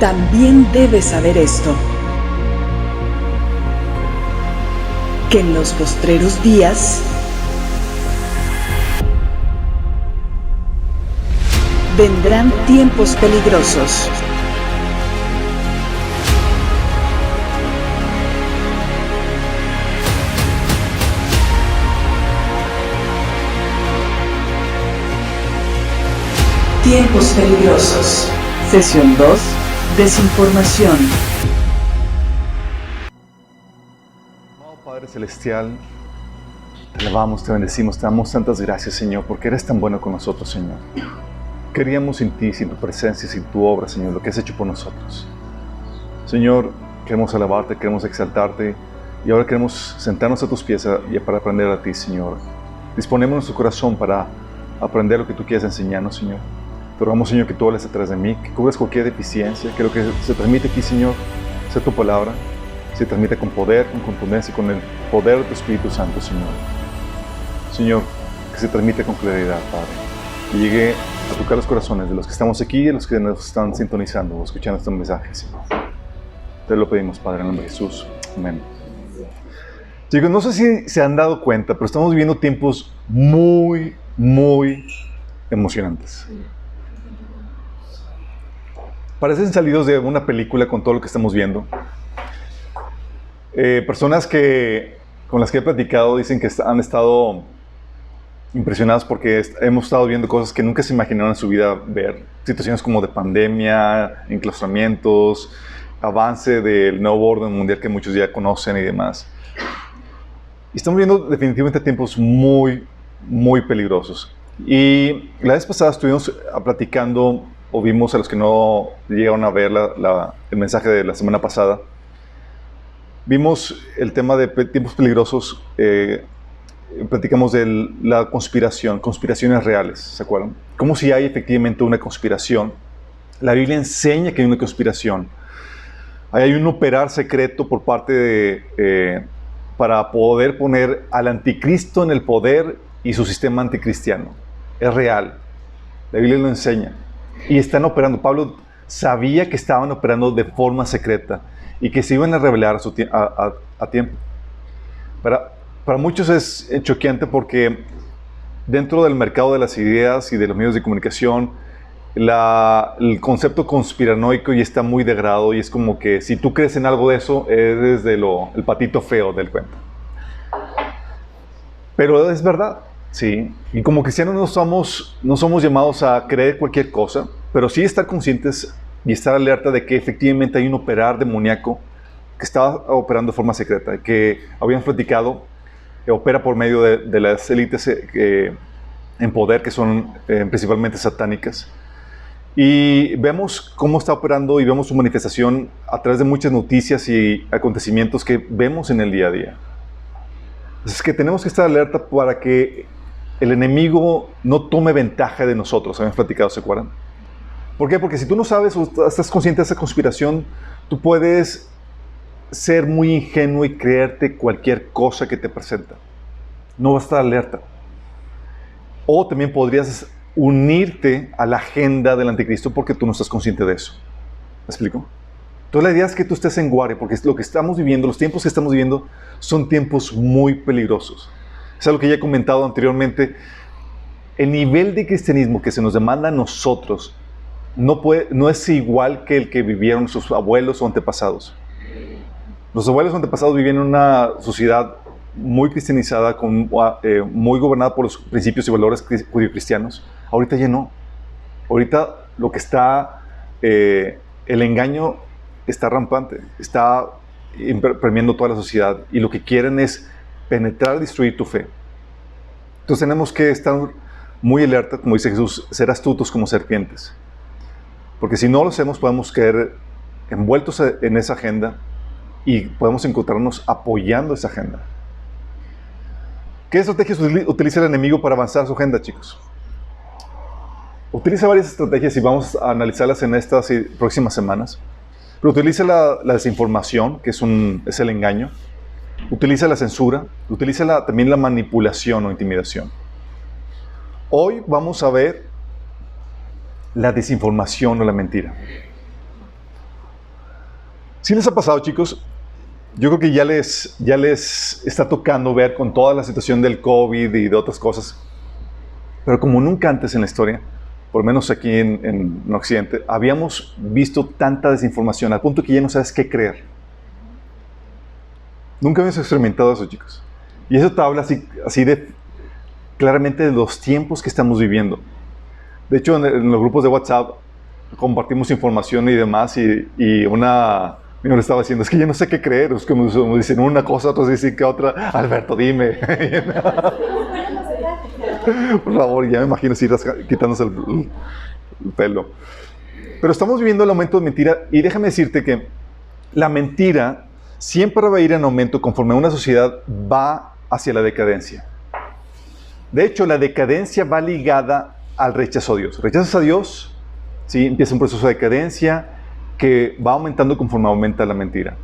También debes saber esto, que en los postreros días vendrán tiempos peligrosos. Tiempos peligrosos. Sesión 2. Desinformación. Amado Padre Celestial, te alabamos, te bendecimos, te damos tantas gracias, Señor, porque eres tan bueno con nosotros, Señor. Queríamos sin ti, sin tu presencia, sin tu obra, Señor, lo que has hecho por nosotros. Señor, queremos alabarte, queremos exaltarte y ahora queremos sentarnos a tus pies y para aprender a ti, Señor. Disponemos nuestro corazón para aprender lo que tú quieres enseñarnos, Señor. Te rogamos, Señor, que tú hables detrás de mí, que cubras cualquier deficiencia, que lo que se transmite aquí, Señor, sea tu palabra, se transmite con poder, con contundencia, con el poder de tu Espíritu Santo, Señor. Señor, que se transmite con claridad, Padre, que llegue a tocar los corazones de los que estamos aquí y de los que nos están sintonizando o escuchando este mensaje, Señor. Te lo pedimos, Padre, en el nombre de Jesús. Amén. Chicos, no sé si se han dado cuenta, pero estamos viviendo tiempos muy emocionantes. Parecen salidos de una película con todo lo que estamos viendo. Personas con las que he platicado dicen que han estado impresionadas porque hemos estado viendo cosas que nunca se imaginaron en su vida ver. Situaciones como de pandemia, enclaustramientos, avance del nuevo orden mundial que muchos ya conocen y demás. Y estamos viendo definitivamente tiempos muy peligrosos. Y la vez pasada estuvimos platicando, o vimos a los que no llegaron a ver el mensaje de la semana pasada, vimos el tema de tiempos peligrosos, platicamos de la conspiraciones reales, ¿se acuerdan? Como si hay efectivamente una conspiración. La Biblia enseña que hay una conspiración. Hay un operar secreto por parte para poder poner al anticristo en el poder y su sistema anticristiano. Es real. La Biblia lo enseña. Y están operando. Pablo sabía que estaban operando de forma secreta y que se iban a revelar a tiempo. Para muchos es choqueante porque dentro del mercado de las ideas y de los medios de comunicación, el concepto conspiranoico ya está muy degradado y es como que si tú crees en algo de eso, eres el patito feo del cuento. Pero es verdad. Sí, y como cristianos no somos llamados a creer cualquier cosa, pero sí estar conscientes y estar alerta de que efectivamente hay un operar demoníaco que está operando de forma secreta, que habíamos platicado, opera por medio de las élites en poder, que son principalmente satánicas. Y vemos cómo está operando y vemos su manifestación a través de muchas noticias y acontecimientos que vemos en el día a día. Es que tenemos que estar alerta para que el enemigo no tome ventaja de nosotros. Habíamos platicado, ¿se acuerdan? ¿Por qué? Porque si tú no sabes o estás consciente de esa conspiración, tú puedes ser muy ingenuo y creerte cualquier cosa que te presenta. No vas a estar alerta. O también podrías unirte a la agenda del anticristo porque tú no estás consciente de eso. ¿Me explico? Entonces la idea es que tú estés en guardia, porque lo que estamos viviendo, los tiempos que estamos viviendo, son tiempos muy peligrosos. Es algo que ya he comentado anteriormente. El nivel de cristianismo que se nos demanda a nosotros no es igual que el que vivieron sus abuelos o antepasados. Los abuelos o antepasados vivían en una sociedad muy cristianizada, muy gobernada por los principios y valores judio-cristianos. Ahorita ya no. Ahorita lo que está, el engaño está rampante, está permeando toda la sociedad y lo que quieren es penetrar, destruir tu fe. Entonces tenemos que estar muy alerta, como dice Jesús, ser astutos como serpientes. Porque si no lo hacemos, podemos caer envueltos en esa agenda y podemos encontrarnos apoyando esa agenda. ¿Qué estrategias utiliza el enemigo para avanzar su agenda, chicos? Utiliza varias estrategias y vamos a analizarlas en estas próximas semanas. Pero utiliza la desinformación, que es el engaño. Utiliza la censura. Utiliza también la manipulación o intimidación. Hoy vamos a ver la desinformación o la mentira. ¿Sí les ha pasado, chicos? Yo creo que ya les está tocando ver con toda la situación del COVID y de otras cosas. Pero como nunca antes en la historia, por lo menos aquí en Occidente, habíamos visto tanta desinformación al punto que ya no sabes qué creer. Nunca habíamos experimentado eso, chicos. Y eso te habla así de claramente de los tiempos que estamos viviendo. De hecho, en los grupos de WhatsApp compartimos información y demás, y una me estaba diciendo, es que ya no sé qué creer, es como dicen una cosa, otros dicen que otra. Alberto, dime. Por favor, ya me imagino si quitándose el pelo. Pero estamos viviendo el aumento de mentira, y déjame decirte que la mentira siempre va a ir en aumento conforme una sociedad va hacia la decadencia. De hecho, la decadencia va ligada al rechazo a Dios. Rechazas a Dios, ¿sí? Empieza un proceso de decadencia que va aumentando conforme aumenta la mentira.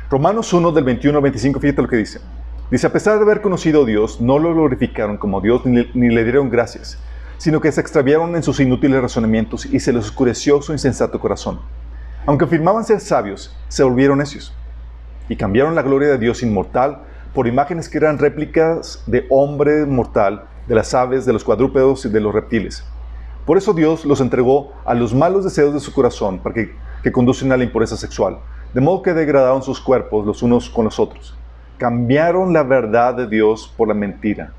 Romanos 1, del 21 al 25, fíjate lo que dice. Dice, a pesar de haber conocido a Dios, no lo glorificaron como Dios ni le dieron gracias, sino que se extraviaron en sus inútiles razonamientos y se les oscureció su insensato corazón. Aunque afirmaban ser sabios, se volvieron necios y cambiaron la gloria de Dios inmortal por imágenes que eran réplicas de hombre mortal, de las aves, de los cuadrúpedos y de los reptiles. Por eso Dios los entregó a los malos deseos de su corazón para que conducen a la impureza sexual, de modo que degradaron sus cuerpos los unos con los otros. Cambiaron la verdad de Dios por la mentira,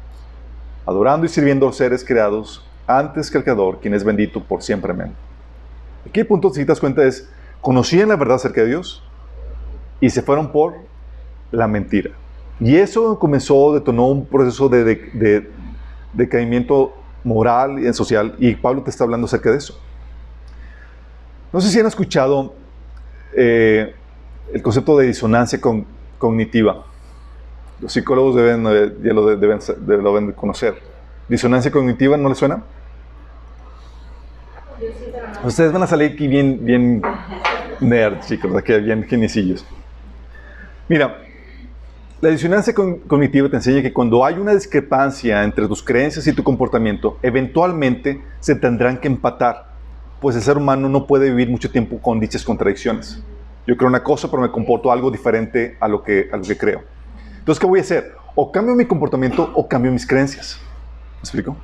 adorando y sirviendo a los seres creados antes que al Creador, quien es bendito por siempre. Amén. Aquí el punto, si te das cuenta, es, conocían la verdad acerca de Dios y se fueron por la mentira. Y eso detonó un proceso de decaimiento moral y social, y Pablo te está hablando acerca de eso. No sé si han escuchado el concepto de disonancia cognitiva. Los psicólogos ya lo deben conocer. ¿Disonancia cognitiva no les suena? Ustedes van a salir aquí bien nerds, chicos, aquí bien geniecillos. Mira, la disonancia cognitiva te enseña que cuando hay una discrepancia entre tus creencias y tu comportamiento, eventualmente se tendrán que empatar, pues el ser humano no puede vivir mucho tiempo con dichas contradicciones. Yo creo una cosa, pero me comporto algo diferente a lo que creo. Entonces, ¿qué voy a hacer? O cambio mi comportamiento o cambio mis creencias. ¿Me explico?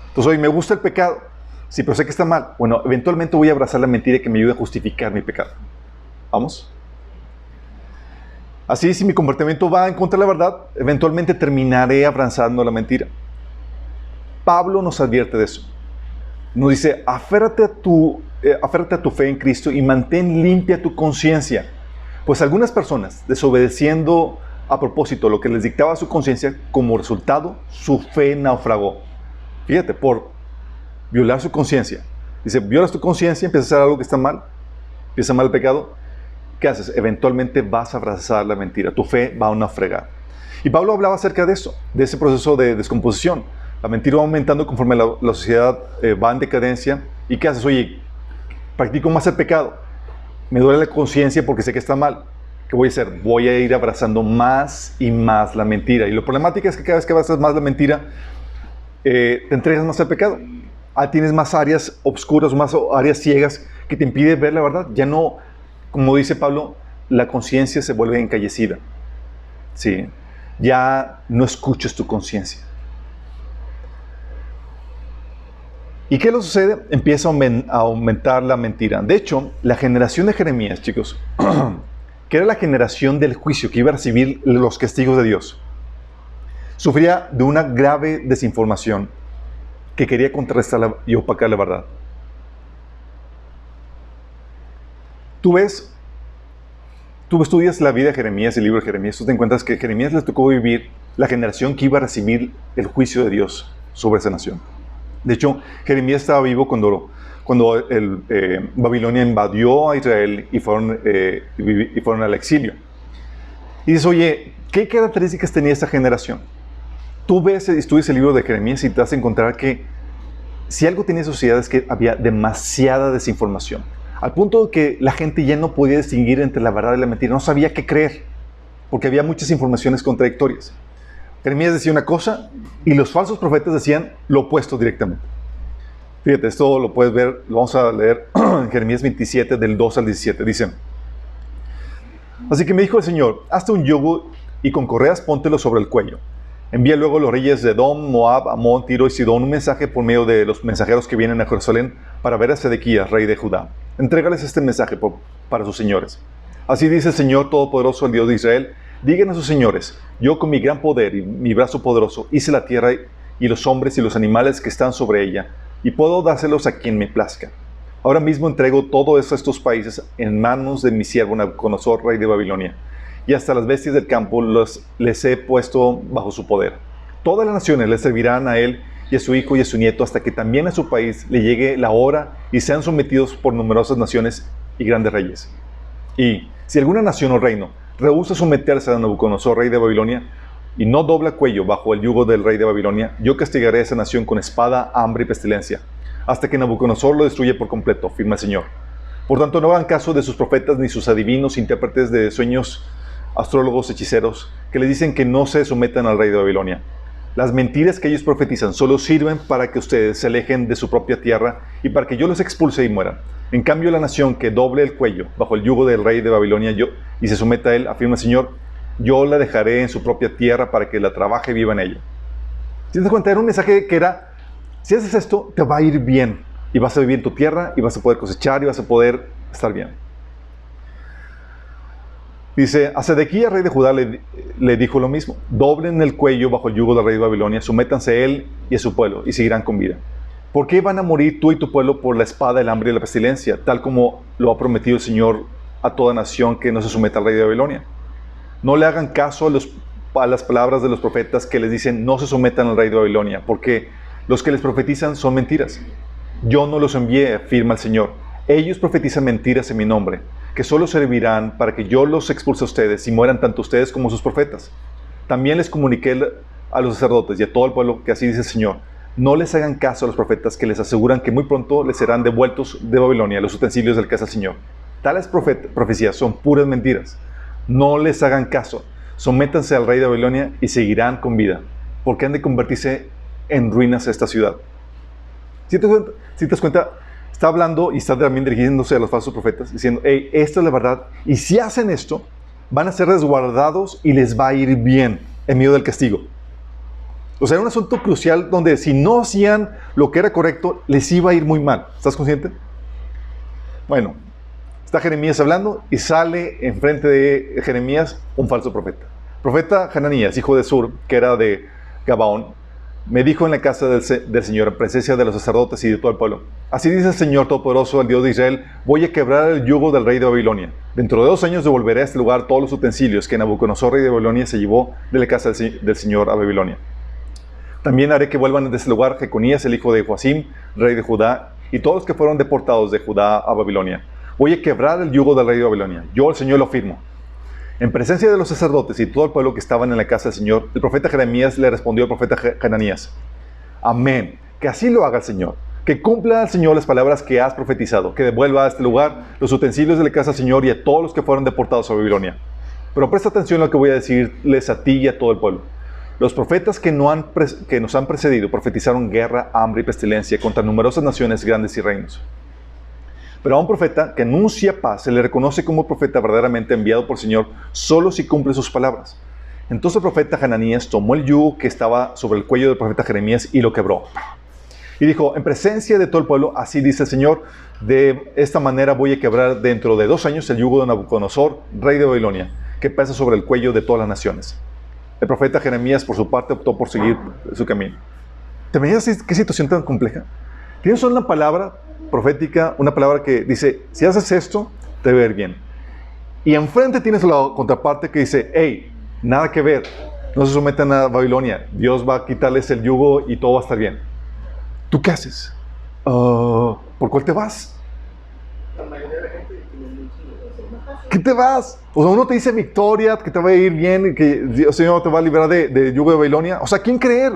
Entonces, oye, me gusta el pecado. Sí, pero sé que está mal. Bueno, eventualmente voy a abrazar la mentira que me ayude a justificar mi pecado. ¿Vamos? Así, si mi comportamiento va en contra de la verdad, eventualmente terminaré abrazando la mentira. Pablo nos advierte de eso. Nos dice, aférrate a tu fe en Cristo y mantén limpia tu conciencia. Pues algunas personas, desobedeciendo a propósito lo que les dictaba su conciencia, como resultado, su fe naufragó. Fíjate, por violar su conciencia. Dice, violas tu conciencia, empiezas a hacer algo que está mal, empieza mal el pecado. ¿Qué haces? Eventualmente vas a abrazar la mentira. Tu fe va a naufragar. Y Pablo hablaba acerca de eso, de ese proceso de descomposición. La mentira va aumentando conforme la sociedad va en decadencia. ¿Y qué haces? Oye, practico más el pecado. Me duele la conciencia porque sé que está mal. ¿Qué voy a hacer? Voy a ir abrazando más y más la mentira. Y lo problemático es que cada vez que abrazas más la mentira, te entregas más al pecado. Tienes más áreas obscuras, más áreas ciegas que te impiden ver la verdad. Ya no, como dice Pablo, la conciencia se vuelve encallecida. Sí. Ya no escuchas tu conciencia. ¿Y qué le sucede? Empieza a aumentar la mentira. De hecho, la generación de Jeremías, chicos, que era la generación del juicio, que iba a recibir los castigos de Dios, sufría de una grave desinformación que quería contrarrestar y opacar la verdad. Tú estudias la vida de Jeremías, el libro de Jeremías, tú te encuentras que a Jeremías les tocó vivir la generación que iba a recibir el juicio de Dios sobre esa nación. De hecho, Jeremías estaba vivo cuando Babilonia invadió a Israel y fueron al exilio. Y dices, oye, ¿qué características tenía esta generación? Tú estudias el libro de Jeremías y te vas a encontrar que si algo tenía sociedad es que había demasiada desinformación. Al punto de que la gente ya no podía distinguir entre la verdad y la mentira. No sabía qué creer, porque había muchas informaciones contradictorias. Jeremías decía una cosa y los falsos profetas decían lo opuesto directamente. Fíjate, esto lo puedes ver, lo vamos a leer en Jeremías 27, del 2 al 17. Dice, Así que me dijo el Señor, hazte un yugo y con correas póntelo sobre el cuello. Envía luego a los reyes de Edom, Moab, Amón, Tiro y Sidón un mensaje por medio de los mensajeros que vienen a Jerusalén para ver a Sedequías, rey de Judá. Entrégales este mensaje para sus señores. Así dice el Señor Todopoderoso, el Dios de Israel. Digan a sus señores, yo con mi gran poder y mi brazo poderoso hice la tierra y los hombres y los animales que están sobre ella, y puedo dárselos a quien me plazca. Ahora mismo entrego todos estos países en manos de mi siervo Nabucodonosor, rey de Babilonia, y hasta las bestias del campo les he puesto bajo su poder. Todas las naciones le servirán a él y a su hijo y a su nieto hasta que también a su país le llegue la hora y sean sometidos por numerosas naciones y grandes reyes. Y si alguna nación o reino rehúsa someterse a Nabucodonosor, rey de Babilonia, y no dobla cuello bajo el yugo del rey de Babilonia, yo castigaré a esa nación con espada, hambre y pestilencia, hasta que Nabucodonosor lo destruya por completo, afirma el Señor. Por tanto, no hagan caso de sus profetas ni sus adivinos, intérpretes de sueños, astrólogos, hechiceros, que les dicen que no se sometan al rey de Babilonia. Las mentiras que ellos profetizan solo sirven para que ustedes se alejen de su propia tierra y para que yo los expulse y mueran. En cambio, la nación que doble el cuello bajo el yugo del rey de Babilonia y se someta a él, afirma el Señor, yo la dejaré en su propia tierra para que la trabaje y viva en ella. ¿Te das cuenta? Era un mensaje que era, si haces esto, te va a ir bien. Y vas a vivir en tu tierra, y vas a poder cosechar, y vas a poder estar bien. Dice, a Sedequías, rey de Judá, le dijo lo mismo. Doblen el cuello bajo el yugo del rey de Babilonia, sométanse a él y a su pueblo, y seguirán con vida. ¿Por qué van a morir tú y tu pueblo por la espada, el hambre y la pestilencia, tal como lo ha prometido el Señor a toda nación que no se someta al rey de Babilonia? No le hagan caso a las palabras de los profetas que les dicen no se sometan al rey de Babilonia, porque los que les profetizan son mentiras. Yo no los envié, afirma el Señor. Ellos profetizan mentiras en mi nombre, que solo servirán para que yo los expulse a ustedes y mueran tanto ustedes como sus profetas. También les comuniqué a los sacerdotes y a todo el pueblo que así dice el Señor. No les hagan caso a los profetas que les aseguran que muy pronto les serán devueltos de Babilonia los utensilios del que es el Señor. Tales profecías son puras mentiras. No les hagan caso. Sométanse al rey de Babilonia y seguirán con vida, porque han de convertirse en ruinas esta ciudad. Si te das cuenta, está hablando y está también dirigiéndose a los falsos profetas, diciendo, hey, esta es la verdad, y si hacen esto, van a ser resguardados y les va a ir bien en medio del castigo. O sea, era un asunto crucial donde si no hacían lo que era correcto, les iba a ir muy mal. ¿Estás consciente? Bueno, está Jeremías hablando y sale enfrente de Jeremías un falso profeta. Profeta Hananías, hijo de Sur, que era de Gabaón, me dijo en la casa del Señor, en presencia de los sacerdotes y de todo el pueblo, así dice el Señor Todopoderoso, el Dios de Israel, voy a quebrar el yugo del rey de Babilonia. Dentro de 2 años devolveré a este lugar todos los utensilios que Nabucodonosor, rey de Babilonia, se llevó de la casa del Señor a Babilonia. También haré que vuelvan de ese lugar Jeconías, el hijo de Joacim, rey de Judá, y todos los que fueron deportados de Judá a Babilonia. Voy a quebrar el yugo del rey de Babilonia. Yo, el Señor, lo afirmo. En presencia de los sacerdotes y todo el pueblo que estaban en la casa del Señor, el profeta Jeremías le respondió al profeta Hananías, amén, que así lo haga el Señor, que cumpla el Señor las palabras que has profetizado, que devuelva a este lugar los utensilios de la casa del Señor y a todos los que fueron deportados a Babilonia. Pero presta atención a lo que voy a decirles a ti y a todo el pueblo. Los profetas que nos han precedido profetizaron guerra, hambre y pestilencia contra numerosas naciones grandes y reinos. Pero a un profeta que anuncia paz se le reconoce como profeta verdaderamente enviado por el Señor solo si cumple sus palabras. Entonces el profeta Hananías tomó el yugo que estaba sobre el cuello del profeta Jeremías y lo quebró. Y dijo, en presencia de todo el pueblo, así dice el Señor, de esta manera voy a quebrar dentro de 2 años el yugo de Nabucodonosor, rey de Babilonia, que pesa sobre el cuello de todas las naciones. El profeta Jeremías, por su parte, optó por seguir su camino. ¿Te imaginas qué situación tan compleja? Tienes una palabra profética, una palabra que dice, si haces esto, te va a ir bien. Y enfrente tienes la contraparte que dice, hey, nada que ver, no se sometan a Babilonia, Dios va a quitarles el yugo y todo va a estar bien. ¿Tú qué haces? ¿Por cuál te vas? ¿Qué te vas? O sea, uno te dice victoria, que te va a ir bien, que Dios Señor te va a liberar de yugo de Babilonia. O sea, ¿quién creer?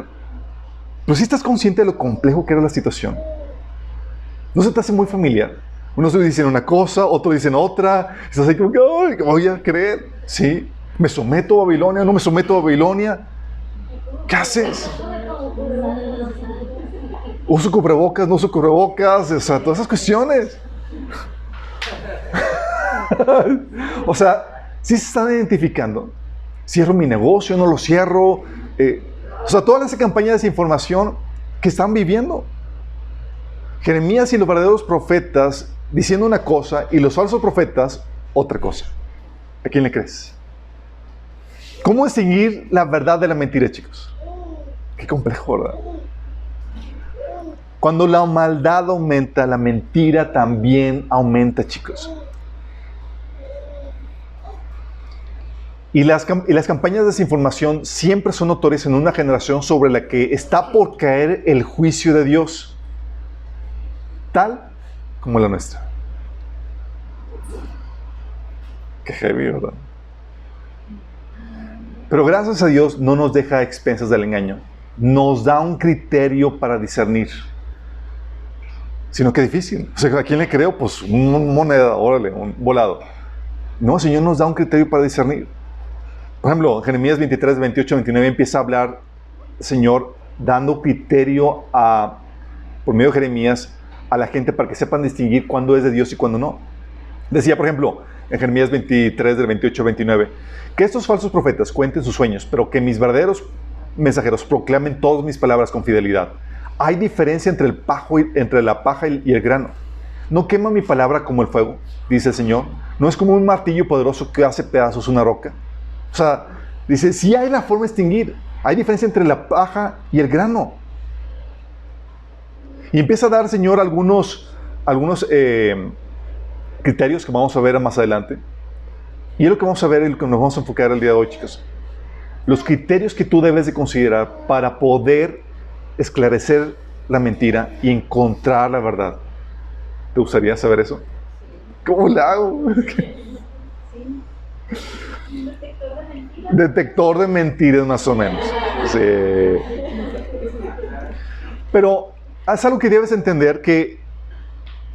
Pero si estás consciente de lo complejo que era la situación. ¿No se te hace muy familiar? Unos dicen una cosa, otros dicen otra. Estás ahí como que, ay, voy a creer. ¿Sí? ¿Me someto a Babilonia? ¿No me someto a Babilonia? ¿Qué haces? ¿Uso cubrebocas? ¿No uso cubrebocas? O sea, todas esas cuestiones. O sea, ¿Sí se están identificando? ¿Cierro mi negocio? ¿No lo cierro? O sea, todas las campañas de desinformación que están viviendo. Jeremías y los verdaderos profetas diciendo una cosa y los falsos profetas otra cosa. ¿A quién le crees? ¿Cómo distinguir la verdad de la mentira, chicos? Qué complejo, ¿verdad? Cuando la maldad aumenta, la mentira también aumenta, chicos. Y las campañas de desinformación siempre son notorias en una generación sobre la que está por caer el juicio de Dios, tal como la nuestra. Qué heavy, ¿verdad? Pero gracias a Dios no nos deja a expensas del engaño. Nos da un criterio para discernir. Sino que difícil. O sea, ¿a quién le creo? Pues una moneda, órale, un volado. No, el Señor nos da un criterio para discernir. Por ejemplo, en Jeremías 23, 28, 29 empieza a hablar el Señor dando criterio por medio de Jeremías a la gente para que sepan distinguir cuándo es de Dios y cuándo no. Decía, por ejemplo, en Jeremías 23, del 28 29, que estos falsos profetas cuenten sus sueños, pero que mis verdaderos mensajeros proclamen todas mis palabras con fidelidad. Hay diferencia entre la paja y el grano. No quema mi palabra como el fuego, dice el Señor. No es como un martillo poderoso que hace pedazos una roca. O sea, dice, sí hay la forma de distinguir. Hay diferencia entre la paja y el grano. Y empieza a dar el Señor algunos criterios que vamos a ver más adelante. Y es lo que vamos a ver y lo que nos vamos a enfocar el día de hoy, chicos. Los criterios que tú debes de considerar para poder esclarecer la mentira y encontrar la verdad. ¿Te gustaría saber eso? ¿Cómo lo hago? Detector de mentiras, más o menos. Sí. Pero es algo que debes entender, que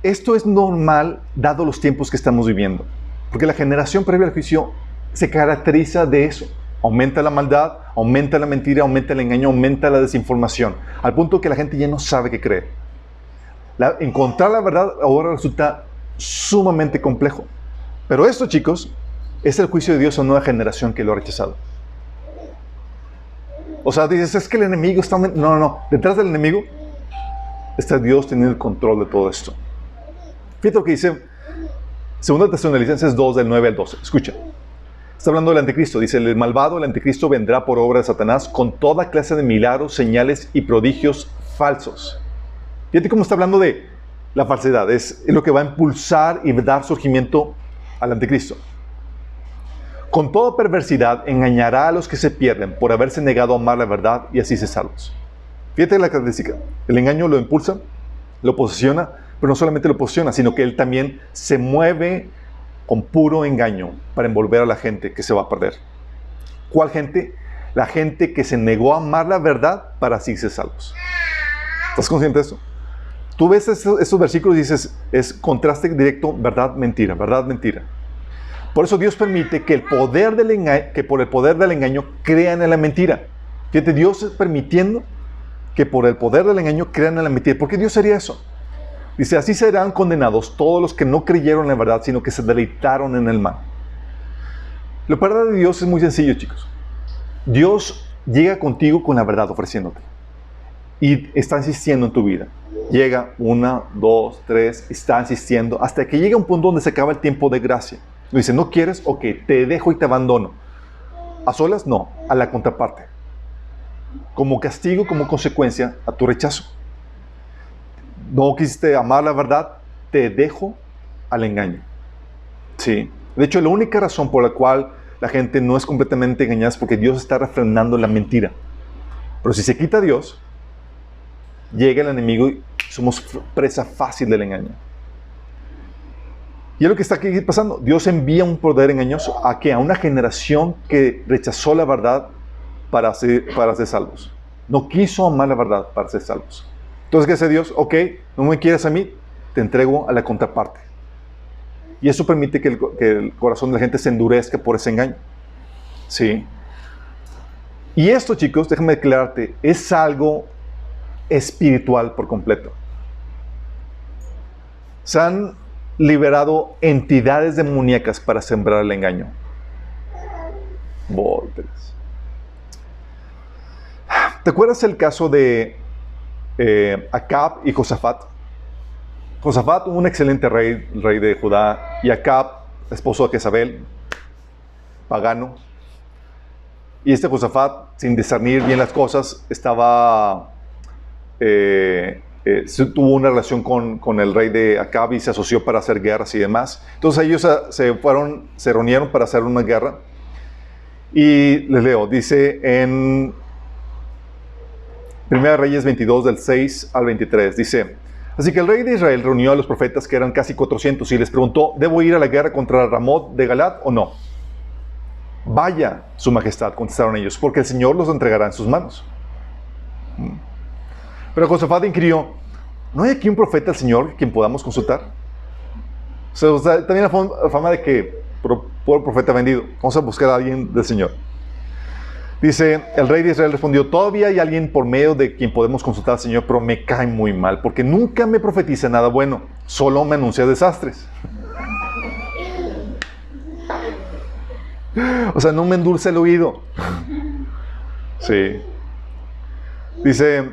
esto es normal dado los tiempos que estamos viviendo. Porque la generación previa al juicio se caracteriza de eso. Aumenta la maldad, aumenta la mentira, aumenta el engaño, aumenta la desinformación. Al punto que la gente ya no sabe qué creer. Encontrar la verdad ahora resulta sumamente complejo. Pero esto, chicos, es el juicio de Dios a una nueva generación que lo ha rechazado. O sea, dices, es que el enemigo está... No. Detrás del enemigo está Dios teniendo el control de todo esto. Fíjate lo que dice 2 Tesalonicenses 2, del 9 al 12. Escucha. Está hablando del anticristo. Dice, el malvado, el anticristo, vendrá por obra de Satanás con toda clase de milagros, señales y prodigios falsos. Fíjate cómo está hablando de la falsedad. Es lo que va a impulsar y dar surgimiento al anticristo. Con toda perversidad engañará a los que se pierden por haberse negado a amar la verdad y así se salvos. Fíjate la característica. El engaño lo impulsa, lo posesiona, pero no solamente lo posesiona, sino que él también se mueve con puro engaño para envolver a la gente que se va a perder. ¿Cuál gente? La gente que se negó a amar la verdad para así ser salvos. ¿Estás consciente de eso? Tú ves estos versículos y dices, es contraste directo, verdad, mentira, verdad, mentira. Por eso Dios permite que por el poder del engaño crean en la mentira. Fíjate, Dios es permitiendo que por el poder del engaño crean en la mentira. ¿Por qué Dios haría eso? Dice, así serán condenados todos los que no creyeron en la verdad, sino que se deleitaron en el mal. La verdad de Dios es muy sencillo, chicos. Dios llega contigo con la verdad ofreciéndote. Y está insistiendo en tu vida. Llega 1, 2, 3, está insistiendo hasta que llega un punto donde se acaba el tiempo de gracia. Dice, ¿no quieres? Ok, te dejo y te abandono. ¿A solas? No, a la contraparte. Como castigo, como consecuencia a tu rechazo. No quisiste amar la verdad, te dejo al engaño. Sí. De hecho, la única razón por la cual la gente no es completamente engañada es porque Dios está refrenando la mentira. Pero si se quita a Dios, llega el enemigo y somos presa fácil del engaño. Y es lo que está aquí pasando. Dios envía un poder engañoso a una generación que rechazó la verdad para ser salvos. No quiso amar la verdad para ser salvos. Entonces, ¿qué hace Dios? Ok, no me quieres a mí, te entrego a la contraparte. Y eso permite que el corazón de la gente se endurezca por ese engaño. Sí. Y esto, chicos, déjame declararte, es algo espiritual por completo. Se han liberado entidades demoníacas para sembrar el engaño. Vórtices. ¿Te acuerdas el caso de Acab y Josafat? Josafat, un excelente rey de Judá, y Acab, esposo de Jezabel, pagano. Y este Josafat, sin discernir bien las cosas, tuvo una relación con el rey de Acab y se asoció para hacer guerras y demás. Entonces ellos se reunieron para hacer una guerra. Y les leo, dice en 1 Reyes 22, del 6 al 23, dice: así que el rey de Israel reunió a los profetas, que eran casi 400, y les preguntó: ¿debo ir a la guerra contra Ramot de Galat o no? Vaya, su majestad, contestaron ellos, porque el Señor los entregará en sus manos. Pero Josafat inquirió: ¿no hay aquí un profeta del Señor quien podamos consultar? O sea, también la fama de que por profeta vendido. Vamos a buscar a alguien del Señor. Dice, el rey de Israel respondió: todavía hay alguien por medio de quien podemos consultar al Señor, pero me cae muy mal, porque nunca me profetiza nada bueno, solo me anuncia desastres. O sea, no me endulce el oído. Sí. Dice,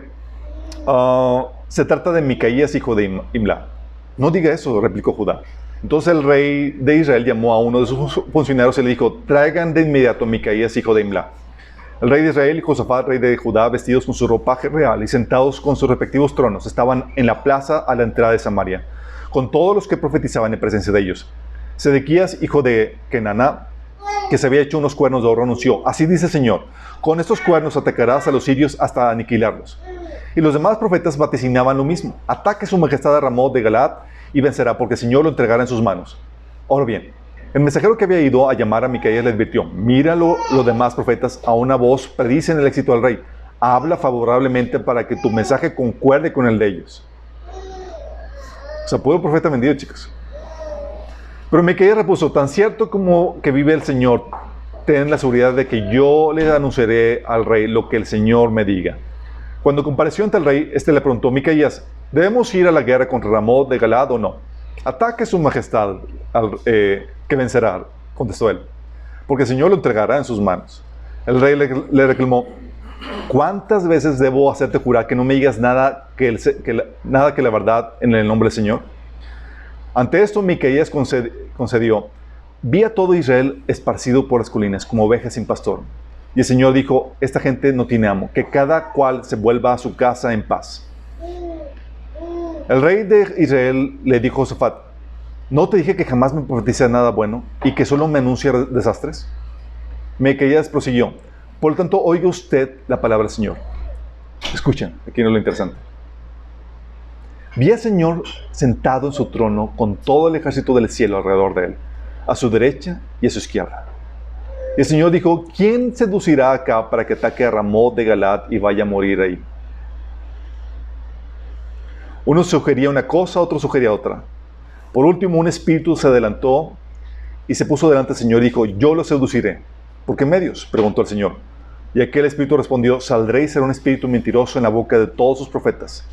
se trata de Micaías, hijo de Imla. No diga eso, replicó Judá. Entonces el rey de Israel llamó a uno de sus funcionarios y le dijo: traigan de inmediato a Micaías, hijo de Imla. El rey de Israel y Josafat, rey de Judá, vestidos con su ropaje real y sentados con sus respectivos tronos, estaban en la plaza a la entrada de Samaria, con todos los que profetizaban en presencia de ellos. Sedequías, hijo de Kenaná, que se había hecho unos cuernos de oro, anunció: así dice el Señor, con estos cuernos atacarás a los sirios hasta aniquilarlos. Y los demás profetas vaticinaban lo mismo: ataque su majestad a Ramot de Galaad y vencerá, porque el Señor lo entregará en sus manos. Ahora bien, el mensajero que había ido a llamar a Micaías le advirtió: míralo, los demás profetas a una voz predicen el éxito del rey. Habla favorablemente para que tu mensaje concuerde con el de ellos. O sea, puro profeta vendido, chicos. Pero Micaías repuso: tan cierto como que vive el Señor, ten la seguridad de que yo le anunciaré al rey lo que el Señor me diga. Cuando compareció ante el rey, este le preguntó: Micaías, ¿debemos ir a la guerra contra Ramot de Galaad o no? Ataque su majestad, que vencerá, contestó él, porque el Señor lo entregará en sus manos. El rey le reclamó: ¿cuántas veces debo hacerte jurar que no me digas nada que la verdad en el nombre del Señor? Ante esto Micaías concedió: vi a todo Israel esparcido por las colinas como ovejas sin pastor. Y el Señor dijo: esta gente no tiene amo, que cada cual se vuelva a su casa en paz. El rey de Israel le dijo a Josafat: ¿no te dije que jamás me profetiza nada bueno y que solo me anuncia desastres? Micaías prosiguió: por lo tanto, oiga usted la palabra del Señor. Escuchen, aquí no es lo interesante. Vi al Señor sentado en su trono con todo el ejército del cielo alrededor de él, a su derecha y a su izquierda. Y el Señor dijo: ¿quién seducirá acá para que ataque a Ramot de Galaad y vaya a morir ahí? Uno sugería una cosa, otro sugería otra. Por último, un espíritu se adelantó y se puso delante del Señor y dijo: yo lo seduciré. ¿Por qué medios?, preguntó el Señor. Y aquel espíritu respondió: saldré y será un espíritu mentiroso en la boca de todos sus profetas.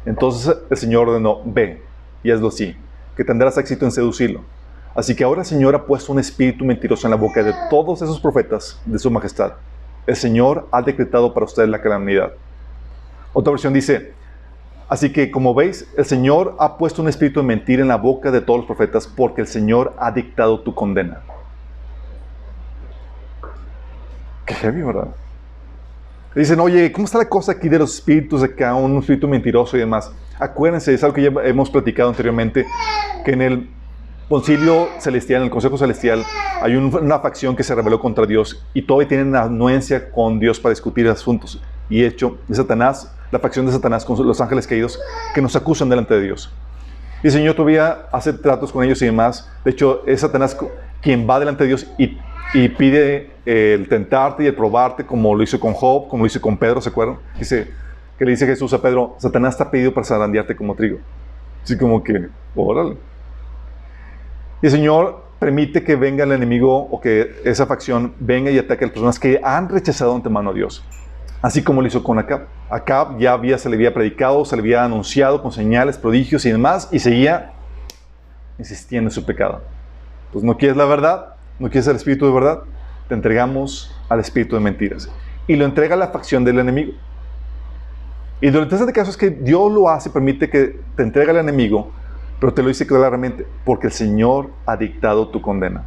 Entonces el Señor ordenó: ve y hazlo así, que tendrás éxito en seducirlo. Así que ahora el Señor ha puesto un espíritu mentiroso en la boca de todos esos profetas de su majestad. El Señor ha decretado para ustedes la calamidad. Otra versión dice: así que, como veis, el Señor ha puesto un espíritu de mentira en la boca de todos los profetas, porque el Señor ha dictado tu condena. Qué heavy, ¿verdad? Dicen: oye, ¿cómo está la cosa aquí de los espíritus de acá? Un espíritu mentiroso y demás. Acuérdense, es algo que ya hemos platicado anteriormente, que en el concilio celestial, en el consejo celestial, hay una facción que se rebeló contra Dios y todavía tienen anuencia con Dios para discutir asuntos. Y hecho, de Satanás, la facción de Satanás con los ángeles caídos, que nos acusan delante de Dios. Y el Señor todavía hace tratos con ellos y demás. De hecho, es Satanás quien va delante de Dios y pide el tentarte y el probarte, como lo hizo con Job, como lo hizo con Pedro, ¿se acuerdan? Dice, que le dice Jesús a Pedro: Satanás te ha pedido para zarandearte como trigo. Así como que, órale. Y el Señor permite que venga el enemigo o que esa facción venga y ataque a las personas que han rechazado antemano a Dios. Así como lo hizo con Acab. Acab se le había predicado, se le había anunciado con señales, prodigios y demás, y seguía insistiendo en su pecado. Pues no quieres la verdad, no quieres el espíritu de verdad, te entregamos al espíritu de mentiras. Y lo entrega a la facción del enemigo. Y lo interesante caso es que Dios lo hace, permite que te entregue al enemigo, pero te lo dice claramente, porque el Señor ha dictado tu condena.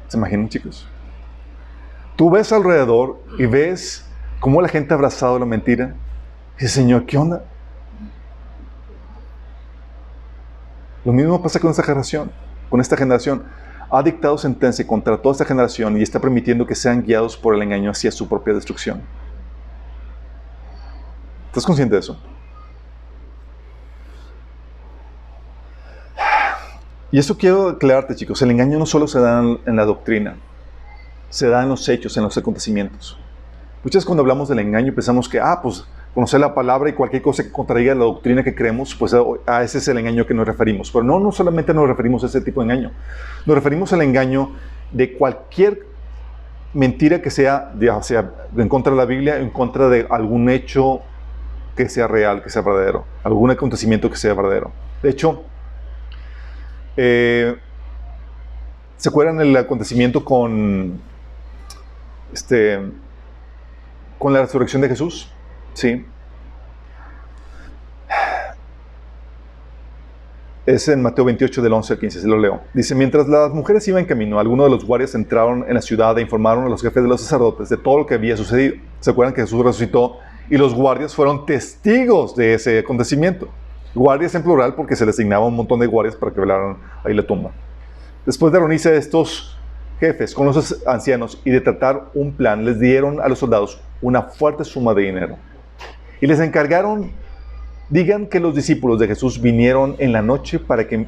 ¿Se imaginan, chicos? Tú ves alrededor y ves cómo la gente ha abrazado la mentira. Y dice, Señor, ¿qué onda? Lo mismo pasa con esta generación. Con esta generación. Ha dictado sentencia contra toda esta generación y está permitiendo que sean guiados por el engaño hacia su propia destrucción. ¿Estás consciente de eso? Y eso quiero aclararte, chicos. El engaño no solo se da en la doctrina, se da en los hechos, en los acontecimientos. Muchas veces cuando hablamos del engaño pensamos que, pues, conocer la palabra y cualquier cosa que contradiga la doctrina que creemos, pues a ese es el engaño que nos referimos. Pero no solamente nos referimos a ese tipo de engaño. Nos referimos al engaño de cualquier mentira que sea en contra de la Biblia, en contra de algún hecho que sea real, que sea verdadero. Algún acontecimiento que sea verdadero. De hecho, ¿se acuerdan el acontecimiento con la resurrección de Jesús? Sí. Es en Mateo 28, del 11 al 15, se lo leo. Dice, mientras las mujeres iban en camino, algunos de los guardias entraron en la ciudad e informaron a los jefes de los sacerdotes de todo lo que había sucedido. ¿Se acuerdan que Jesús resucitó? Y los guardias fueron testigos de ese acontecimiento. Guardias en plural porque se les asignaba un montón de guardias para que velaran ahí la tumba. Después de reunirse estos jefes con los ancianos y de tratar un plan, les dieron a los soldados una fuerte suma de dinero. Y les encargaron, digan que los discípulos de Jesús vinieron en la noche para que,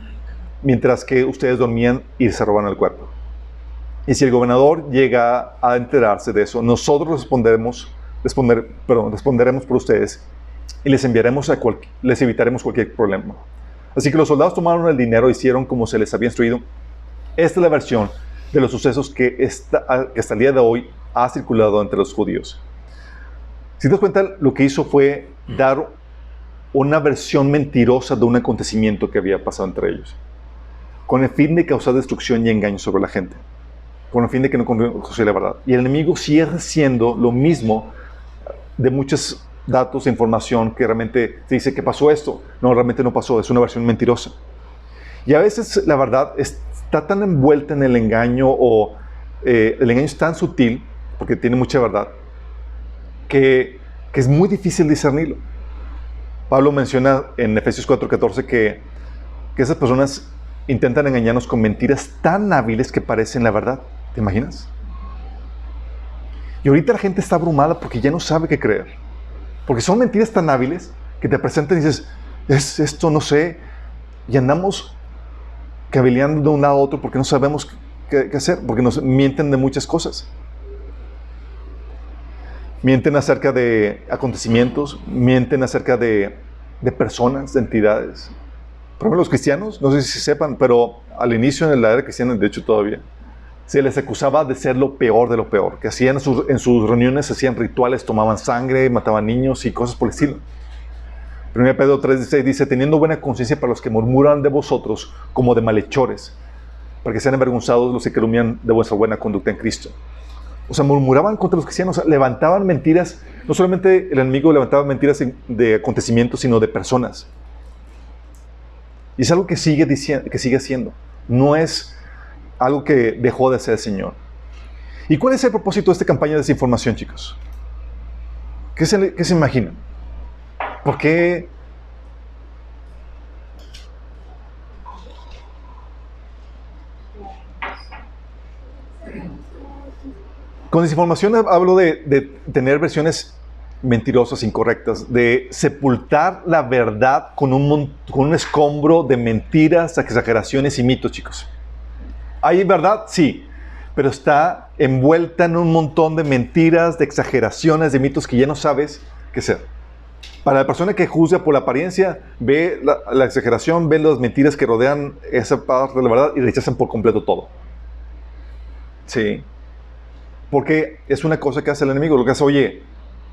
mientras que ustedes dormían, y se roban el cuerpo. Y si el gobernador llega a enterarse de eso, nosotros responderemos por ustedes y les evitaremos cualquier problema. Así que los soldados tomaron el dinero e hicieron como se les había instruido. Esta es la versión de los sucesos que hasta el día de hoy ha circulado entre los judíos. Si te das cuenta, lo que hizo fue dar una versión mentirosa de un acontecimiento que había pasado entre ellos, con el fin de causar destrucción y engaño sobre la gente, con el fin de que no conociera la verdad. Y el enemigo sigue haciendo lo mismo de muchos datos e información que realmente te dice que pasó esto. No, realmente no pasó, es una versión mentirosa. Y a veces la verdad está tan envuelta en el engaño, o el engaño es tan sutil, porque tiene mucha verdad, que es muy difícil discernirlo. Pablo menciona en Efesios 4:14 que esas personas intentan engañarnos con mentiras tan hábiles que parecen la verdad. ¿Te imaginas? Y ahorita la gente está abrumada porque ya no sabe qué creer. Porque son mentiras tan hábiles que te presentan y dices, es esto, no sé. Y andamos cavileando de un lado a otro porque no sabemos qué hacer, porque nos mienten de muchas cosas. Mienten acerca de acontecimientos, mienten acerca de personas, de entidades. Por ejemplo, los cristianos, no sé si sepan, pero al inicio de la era cristiana, de hecho todavía, se les acusaba de ser lo peor de lo peor, que hacían en sus reuniones, hacían rituales, tomaban sangre, mataban niños y cosas por el estilo. 1 Pedro 3:16 dice, teniendo buena conciencia para los que murmuran de vosotros como de malhechores, para que sean avergonzados los que calumnian de vuestra buena conducta en Cristo. O sea, murmuraban contra los cristianos, levantaban mentiras. No solamente el enemigo levantaba mentiras de acontecimientos, sino de personas. Y es algo que sigue haciendo. No es algo que dejó de hacer el Señor. ¿Y cuál es el propósito de esta campaña de desinformación, chicos? ¿Qué se imaginan? ¿Por qué? Con desinformación hablo de tener versiones mentirosas, incorrectas, de sepultar la verdad con un escombro de mentiras, exageraciones y mitos, chicos. ¿Hay verdad? Sí, pero está envuelta en un montón de mentiras, de exageraciones, de mitos que ya no sabes qué hacer. Para la persona que juzga por la apariencia, ve la exageración, ve las mentiras que rodean esa parte de la verdad y rechazan por completo todo. Sí. Porque es una cosa que hace el enemigo. Lo que hace, oye,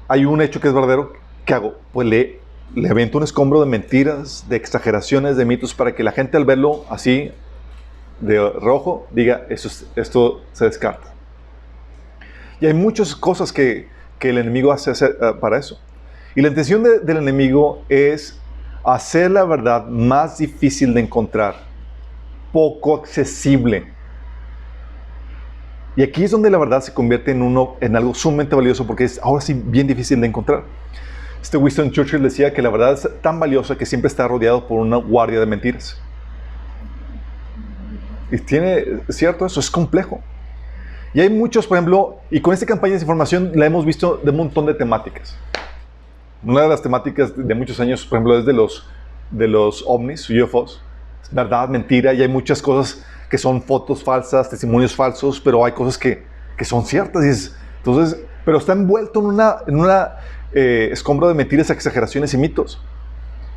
hay un hecho que es verdadero, ¿qué hago? Pues le avento un escombro de mentiras, de exageraciones, de mitos, para que la gente al verlo así de rojo, diga, esto se descarta. Y hay muchas cosas que el enemigo hace para eso. Y la intención del enemigo es hacer la verdad más difícil de encontrar, poco accesible. Y aquí es donde la verdad se convierte en algo sumamente valioso, porque es ahora sí bien difícil de encontrar. Winston Churchill decía que la verdad es tan valiosa que siempre está rodeado por una guardia de mentiras. Y es cierto, eso es complejo. Y hay muchos, por ejemplo, y con esta campaña de información la hemos visto de un montón de temáticas. Una de las temáticas de muchos años, por ejemplo, es de los ovnis, UFOs. Verdad, mentira, y hay muchas cosas que son fotos falsas, testimonios falsos, pero hay cosas que son ciertas. Entonces, pero está envuelto en una escombro de mentiras, exageraciones y mitos.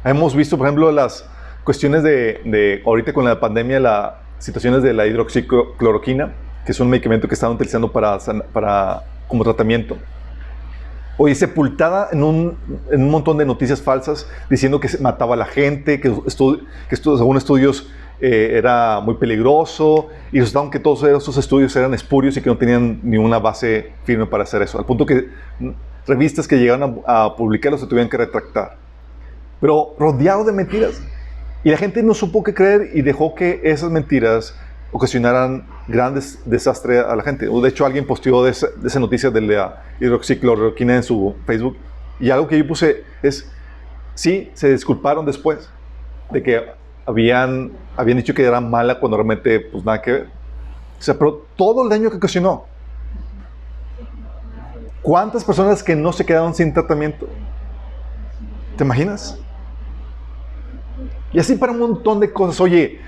Hemos visto, por ejemplo, las cuestiones de ahorita con la pandemia, las situaciones de la hidroxicloroquina, que es un medicamento que estaban utilizando como tratamiento. Hoy sepultada en un montón de noticias falsas diciendo que mataba a la gente, que según estudios era muy peligroso, y resultaron que todos esos estudios eran espurios y que no tenían ninguna base firme para hacer eso, al punto que revistas que llegaron a publicarlos se tuvieron que retractar. Pero rodeado de mentiras. Y la gente no supo qué creer y dejó que esas mentiras ocasionaran grandes desastres a la gente. De hecho, alguien posteó de esa noticia de la hidroxicloroquina en su Facebook. Y algo que yo puse es, sí, se disculparon después de que habían dicho que era mala cuando realmente, pues nada que ver. O sea, pero todo el daño que ocasionó. ¿Cuántas personas que no se quedaron sin tratamiento? ¿Te imaginas? Y así para un montón de cosas. Oye,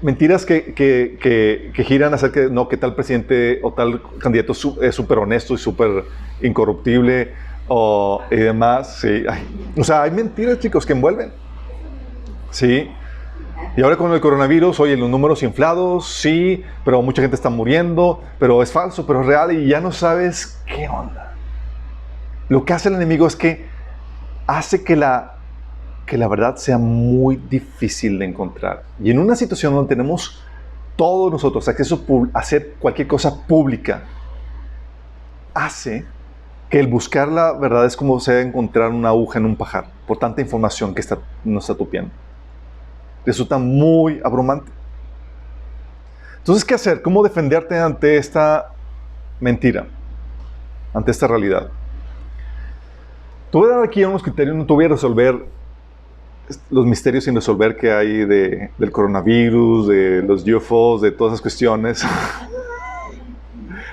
mentiras que giran acerca de que tal presidente o tal candidato es súper honesto y súper incorruptible y demás. Sí. O sea, hay mentiras, chicos, que envuelven. Sí. Y ahora con el coronavirus, oye, los números inflados, sí, pero mucha gente está muriendo, pero es falso, pero es real, y ya no sabes qué onda. Lo que hace el enemigo es que hace que la verdad sea muy difícil de encontrar. Y en una situación donde tenemos todos nosotros acceso a hacer cualquier cosa pública, hace que el buscar la verdad es como sea encontrar una aguja en un pajar, por tanta información que nos está tupiendo. Resulta muy abrumante. Entonces, ¿qué hacer? ¿Cómo defenderte ante esta mentira? Ante esta realidad. Te voy a dar aquí unos criterios, no te voy a resolver los misterios sin resolver que hay del coronavirus, de los UFOs, de todas esas cuestiones.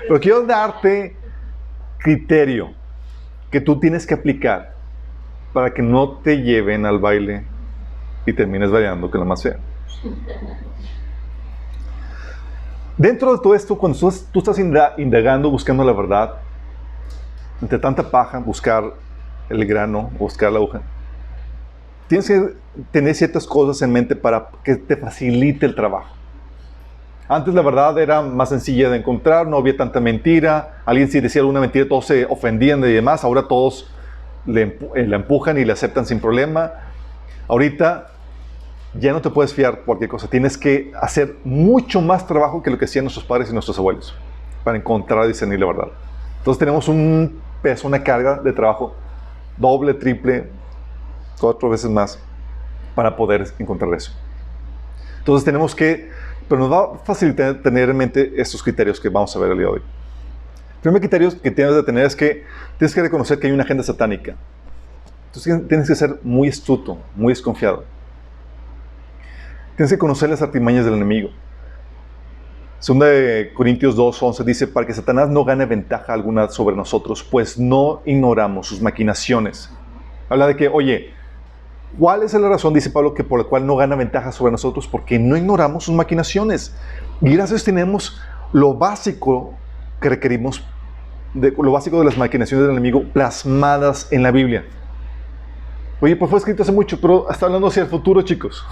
Pero quiero darte criterio que tú tienes que aplicar para que no te lleven al baile y termines bailando que es lo más feo. Dentro de todo esto, cuando tú estás indagando, buscando la verdad, entre tanta paja, buscar el grano, buscar la aguja, tienes que tener ciertas cosas en mente para que te facilite el trabajo. Antes la verdad era más sencilla de encontrar, no había tanta mentira. Alguien si decía alguna mentira, todos se ofendían y demás. Ahora todos la empujan y la aceptan sin problema. Ahorita ya no te puedes fiar cualquier cosa. Tienes que hacer mucho más trabajo que lo que hacían nuestros padres y nuestros abuelos para encontrar y discernir la verdad. Entonces tenemos un peso, una carga de trabajo doble, triple, 4 veces más para poder encontrar eso. Entonces pero nos va a facilitar tener en mente estos criterios que vamos a ver el día de hoy. El primer criterio que tienes de tener es que tienes que reconocer que hay una agenda satánica. Entonces tienes que ser muy astuto, muy desconfiado. Tienes que conocer las artimañas del enemigo. Segunda de Corintios 2:11 dice, para que Satanás no gane ventaja alguna sobre nosotros, pues no ignoramos sus maquinaciones. Habla de que, oye, ¿cuál es la razón, dice Pablo, por la cual no gana ventaja sobre nosotros? Porque no ignoramos sus maquinaciones. Y gracias a Dios tenemos lo básico que requerimos, lo básico de las maquinaciones del enemigo plasmadas en la Biblia. Oye, pues fue escrito hace mucho, pero está hablando hacia el futuro, chicos.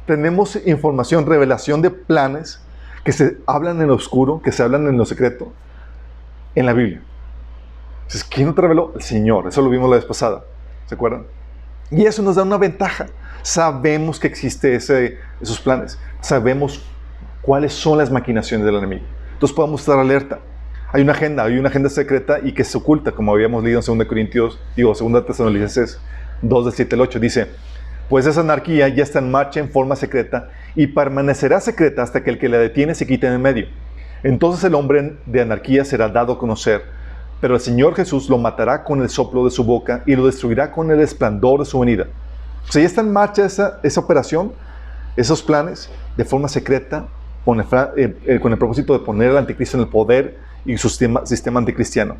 Tenemos información, revelación de planes que se hablan en lo oscuro, que se hablan en lo secreto, en la Biblia. Entonces, ¿quién nos reveló? El Señor. Eso lo vimos la vez pasada. ¿Se acuerdan? Y eso nos da una ventaja. Sabemos que existen esos planes. Sabemos cuáles son las maquinaciones del enemigo. Entonces podemos estar alerta. Hay una agenda secreta y que se oculta, como habíamos leído en 2 Tesalonicenses 2, del 7 al 8. Dice, pues esa anarquía ya está en marcha en forma secreta y permanecerá secreta hasta que el que la detiene se quite en medio. Entonces el hombre de anarquía será dado a conocer, pero el Señor Jesús lo matará con el soplo de su boca y lo destruirá con el esplendor de su venida. O sea, ya está en marcha esa operación, esos planes, de forma secreta, con el propósito de poner al anticristo en el poder y su sistema anticristiano.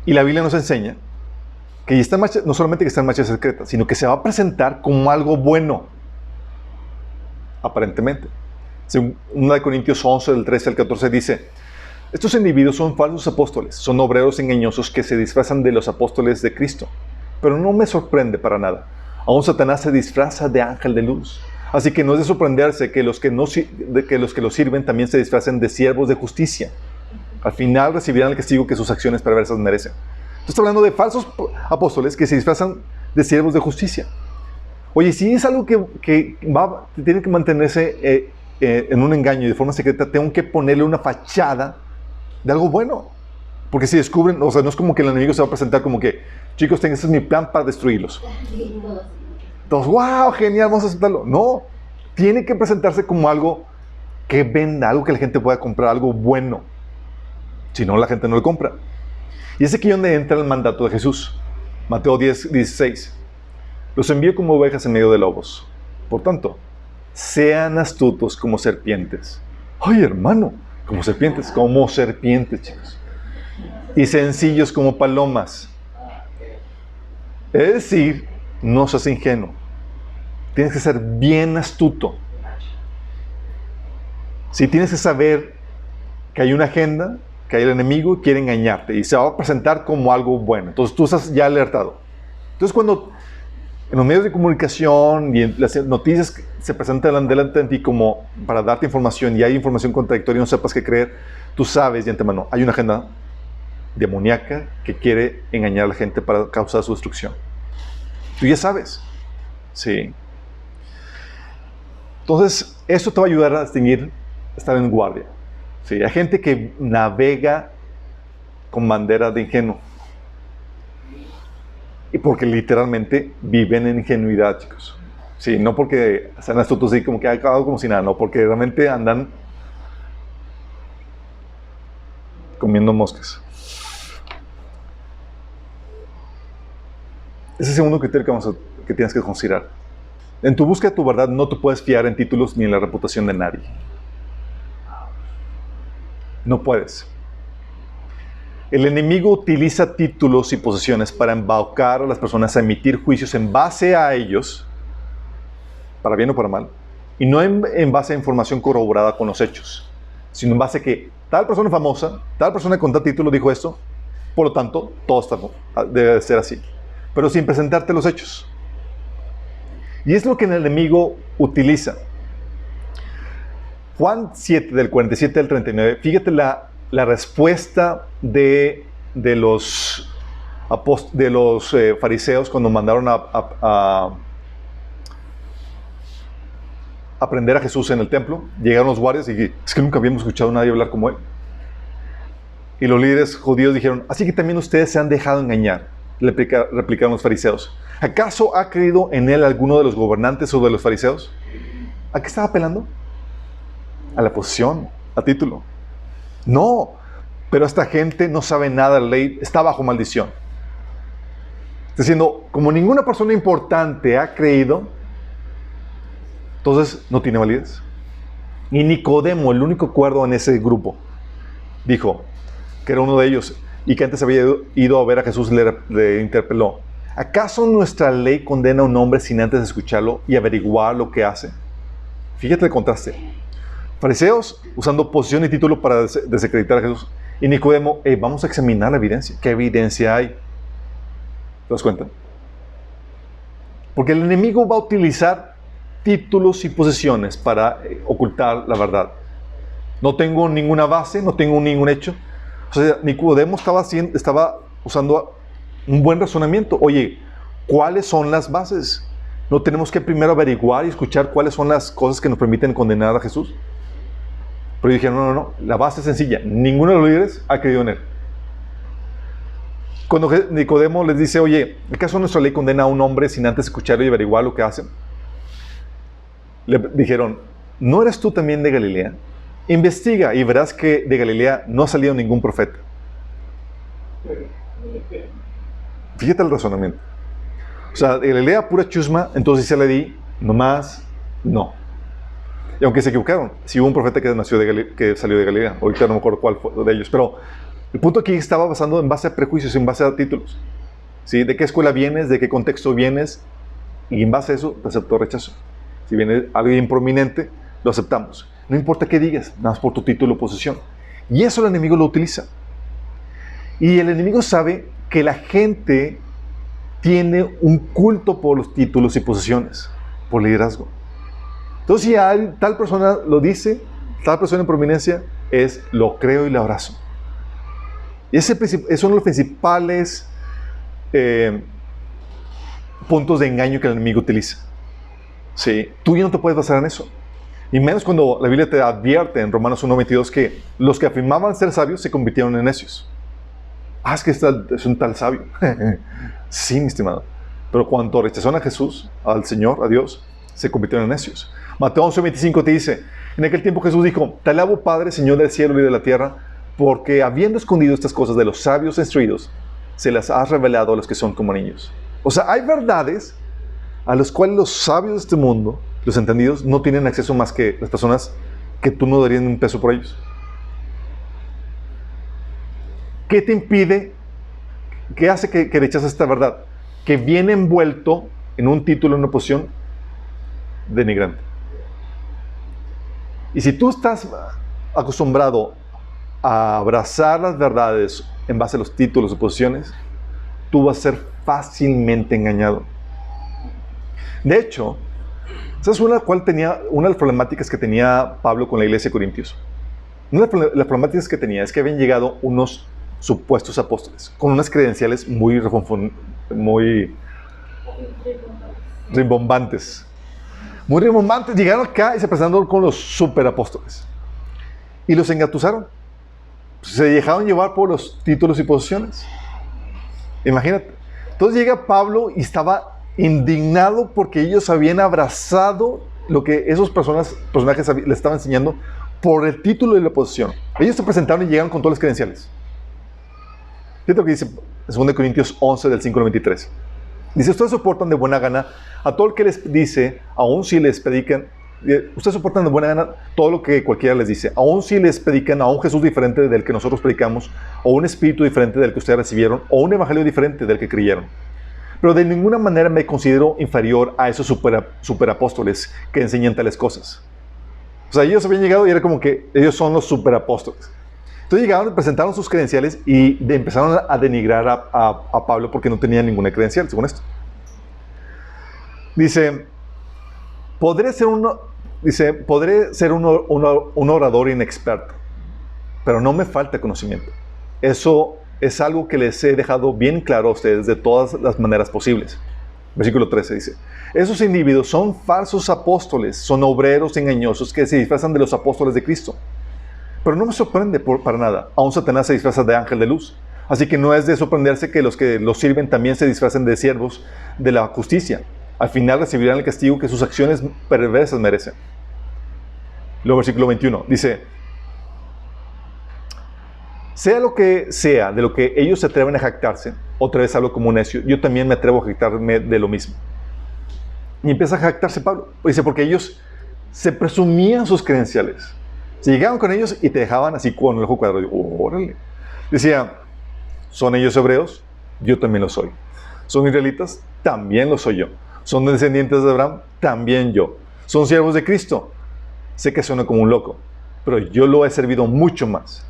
Y la Biblia nos enseña que ya está en marcha, no solamente que está en marcha secreta, sino que se va a presentar como algo bueno, aparentemente. Según 1 Corintios 11, del 13 al 14, dice, estos individuos son falsos apóstoles, son obreros engañosos que se disfrazan de los apóstoles de Cristo. Pero no me sorprende para nada. Aún Satanás se disfraza de ángel de luz. Así que no es de sorprenderse que los que lo sirven también se disfracen de siervos de justicia. Al final recibirán el castigo que sus acciones perversas merecen. Entonces está hablando de falsos apóstoles que se disfrazan de siervos de justicia. Oye, si es algo que tiene que mantenerse en un engaño y de forma secreta, tengo que ponerle una fachada de algo bueno. Porque si descubren, o sea, no es como que el enemigo se va a presentar como que, chicos, este es mi plan para destruirlos. Entonces, wow, genial, vamos a aceptarlo. No, tiene que presentarse como algo que venda, algo que la gente pueda comprar, algo bueno. Si no, la gente no lo compra. Y es aquí donde entra el mandato de Jesús. Mateo 10, 16. Los envío como ovejas en medio de lobos. Por tanto, sean astutos como serpientes. Ay, hermano, como serpientes, chicos. Y sencillos como palomas. Es decir, no seas ingenuo. Tienes que ser bien astuto. Si tienes que saber que hay una agenda, que hay el enemigo, quiere engañarte y se va a presentar como algo bueno. Entonces tú estás ya alertado. Entonces cuando en los medios de comunicación y en las noticias se presentan delante de ti como para darte información y hay información contradictoria y no sepas qué creer, tú sabes de antemano, hay una agenda demoníaca que quiere engañar a la gente para causar su destrucción. Tú ya sabes. Sí. Entonces, eso te va a ayudar a distinguir, estar en guardia. Sí. Hay gente que navega con bandera de ingenuo. Y porque literalmente viven en ingenuidad, chicos. Sí, no porque sean astutos y como que ha acabado como si nada, no, porque realmente andan comiendo moscas. Ese es el segundo criterio que tienes que considerar. En tu búsqueda de tu verdad no te puedes fiar en títulos ni en la reputación de nadie. No puedes. El enemigo utiliza títulos y posesiones para embaucar a las personas a emitir juicios en base a ellos, para bien o para mal, y no en base a información corroborada con los hechos, sino en base a que tal persona famosa, tal persona con tal título dijo esto, por lo tanto, todo debe ser así. Pero sin presentarte los hechos. Y es lo que el enemigo utiliza. Juan 7, del 47 al 39, fíjate la respuesta de los fariseos cuando mandaron a prender a Jesús en el templo. Llegaron los guardias y es que nunca habíamos escuchado a nadie hablar como él. Y los líderes judíos dijeron, así que también ustedes se han dejado engañar. Replicaron los fariseos. ¿Acaso ha creído en él alguno de los gobernantes o de los fariseos? ¿A qué estaba apelando? A la posición, a título. No, pero esta gente no sabe nada de la ley, está bajo maldición. Está diciendo, como ninguna persona importante ha creído, entonces no tiene validez. Y Nicodemo, el único cuerdo en ese grupo, dijo, que era uno de ellos, y que antes había ido a ver a Jesús, le interpeló, ¿acaso nuestra ley condena a un hombre sin antes escucharlo y averiguar lo que hace? Fíjate el contraste. Fariseos usando posición y título para desacreditar a Jesús. Y Nicodemo, vamos a examinar la evidencia. ¿Qué evidencia hay? ¿Te das cuenta? Porque el enemigo va a utilizar títulos y posesiones para ocultar la verdad. No tengo ninguna base, no tengo ningún hecho. O sea, Nicodemo estaba usando un buen razonamiento. Oye, ¿cuáles son las bases? ¿No tenemos que primero averiguar y escuchar cuáles son las cosas que nos permiten condenar a Jesús? Pero dijeron, no, la base es sencilla. Ninguno de los líderes ha creído en él. Cuando Nicodemo les dice, oye, ¿acaso nuestra ley condena a un hombre sin antes escucharlo y averiguar lo que hace? Le dijeron, ¿no eres tú también de Galilea? Investiga y verás que de Galilea no ha salido ningún profeta. Fíjate el razonamiento. O sea, de Galilea pura chusma, entonces se le di, nomás no. Y aunque se equivocaron, sí hubo un profeta que salió de Galilea. Ahorita no me acuerdo cuál fue de ellos, pero el punto aquí estaba basando en base a prejuicios, en base a títulos. ¿Sí? ¿De qué escuela vienes? ¿De qué contexto vienes? Y en base a eso, te aceptó rechazo. Si viene alguien prominente, lo aceptamos. No importa qué digas, nada más por tu título o posición. Y eso el enemigo lo utiliza. Y el enemigo sabe que la gente tiene un culto por los títulos y posiciones, por liderazgo. Entonces, si tal persona lo dice, tal persona en prominencia, lo creo y lo abrazo. Y ese es uno de los principales puntos de engaño que el enemigo utiliza. ¿Sí? Tú ya no te puedes basar en eso. Y menos cuando la Biblia te advierte en Romanos 1:22 que los que afirmaban ser sabios se convirtieron en necios. Es que es un tal sabio. Sí, mi estimado. Pero cuando rechazaron a Jesús, al Señor, a Dios, se convirtieron en necios. Mateo 11:25 te dice, en aquel tiempo Jesús dijo, te alabo Padre, Señor del cielo y de la tierra, porque habiendo escondido estas cosas de los sabios instruidos, se las has revelado a los que son como niños. O sea, hay verdades a las cuales los sabios de este mundo, los entendidos, no tienen acceso más que las personas que tú no darías un peso por ellos. ¿Qué te impide? ¿Qué hace que rechaces esta verdad? Que viene envuelto en un título, en una posición denigrante. Y si tú estás acostumbrado a abrazar las verdades en base a los títulos o posiciones, tú vas a ser fácilmente engañado. De hecho, ¿sabes una de las problemáticas que tenía Pablo con la iglesia de Corintios? Una de las problemáticas que tenía es que habían llegado unos supuestos apóstoles con unas credenciales muy rimbombantes. Muy rimbombantes. Llegaron acá y se presentaron con los superapóstoles. Y los engatusaron. Se dejaron llevar por los títulos y posiciones. Imagínate. Entonces llega Pablo y estaba indignado porque ellos habían abrazado lo que esos personajes le estaban enseñando por el título y la posición. Ellos se presentaron y llegaron con todas las credenciales. Fíjate lo que dice en 2 Corintios 11, del 5 al 23. Dice, ustedes soportan de buena gana a todo el que les dice, aun si les predican, ustedes soportan de buena gana todo lo que cualquiera les dice, aun si les predican a un Jesús diferente del que nosotros predicamos, o un espíritu diferente del que ustedes recibieron, o un evangelio diferente del que creyeron. Pero de ninguna manera me considero inferior a esos superapóstoles que enseñan tales cosas. O sea, ellos habían llegado y era como que ellos son los superapóstoles. Entonces llegaron, presentaron sus credenciales y empezaron a denigrar a Pablo porque no tenía ninguna credencial, según esto. Dice, podré ser un orador inexperto, pero no me falta conocimiento. Eso es algo que les he dejado bien claro a ustedes de todas las maneras posibles. Versículo 13 dice, esos individuos son falsos apóstoles, son obreros engañosos que se disfrazan de los apóstoles de Cristo. Pero no me sorprende para nada. Aún Satanás se disfraza de ángel de luz. Así que no es de sorprenderse que los sirven también se disfracen de siervos de la justicia. Al final recibirán el castigo que sus acciones perversas merecen. Luego versículo 21 dice, sea lo que sea de lo que ellos se atreven a jactarse, otra vez hablo como un necio, yo también me atrevo a jactarme de lo mismo. Y empieza a jactarse Pablo. Dice, porque ellos se presumían sus credenciales. Se llegaban con ellos y te dejaban así con el ojo cuadrado. Órale. Decía, ¿son ellos hebreos? Yo también lo soy. ¿Son israelitas? También lo soy yo. ¿Son descendientes de Abraham? También yo. ¿Son siervos de Cristo? Sé que suena como un loco, pero yo lo he servido mucho más.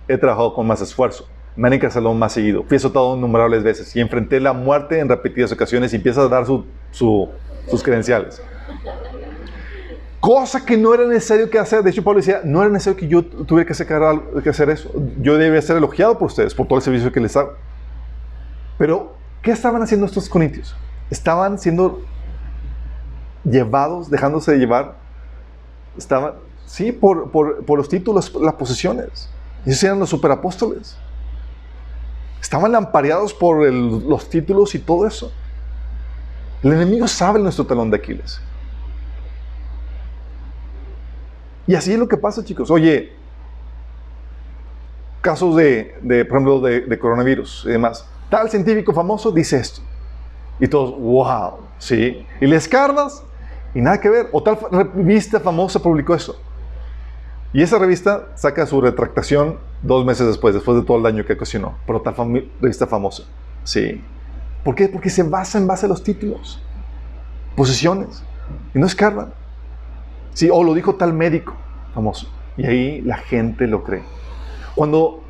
He trabajado con más esfuerzo. Me han encarcelado más seguido. Fui azotado innumerables veces y enfrenté la muerte en repetidas ocasiones y empieza a dar sus credenciales. Cosa que no era necesario que hacer. De hecho, Pablo decía, no era necesario que yo tuviera que hacer eso. Yo debía ser elogiado por ustedes, por todo el servicio que les hago. Pero, ¿qué estaban haciendo estos corintios? Estaban siendo llevados, dejándose de llevar, estaban, sí, por los títulos, las posesiones. Ellos eran los superapóstoles. Estaban lampareados por los títulos y todo eso. El enemigo sabe nuestro talón de Aquiles. Y así es lo que pasa, chicos. Oye, casos por ejemplo, de coronavirus y demás. Tal científico famoso dice esto. Y todos, wow, sí. Y le escarbas y nada que ver. O tal revista famosa publicó eso. Y esa revista saca su retractación 2 meses después de todo el daño que ocasionó. Pero tal revista famosa. Sí. ¿Por qué? Porque se basa en base a los títulos, posiciones. Y no escarban. Sí, o lo dijo tal médico famoso. Y ahí la gente lo cree. Cuando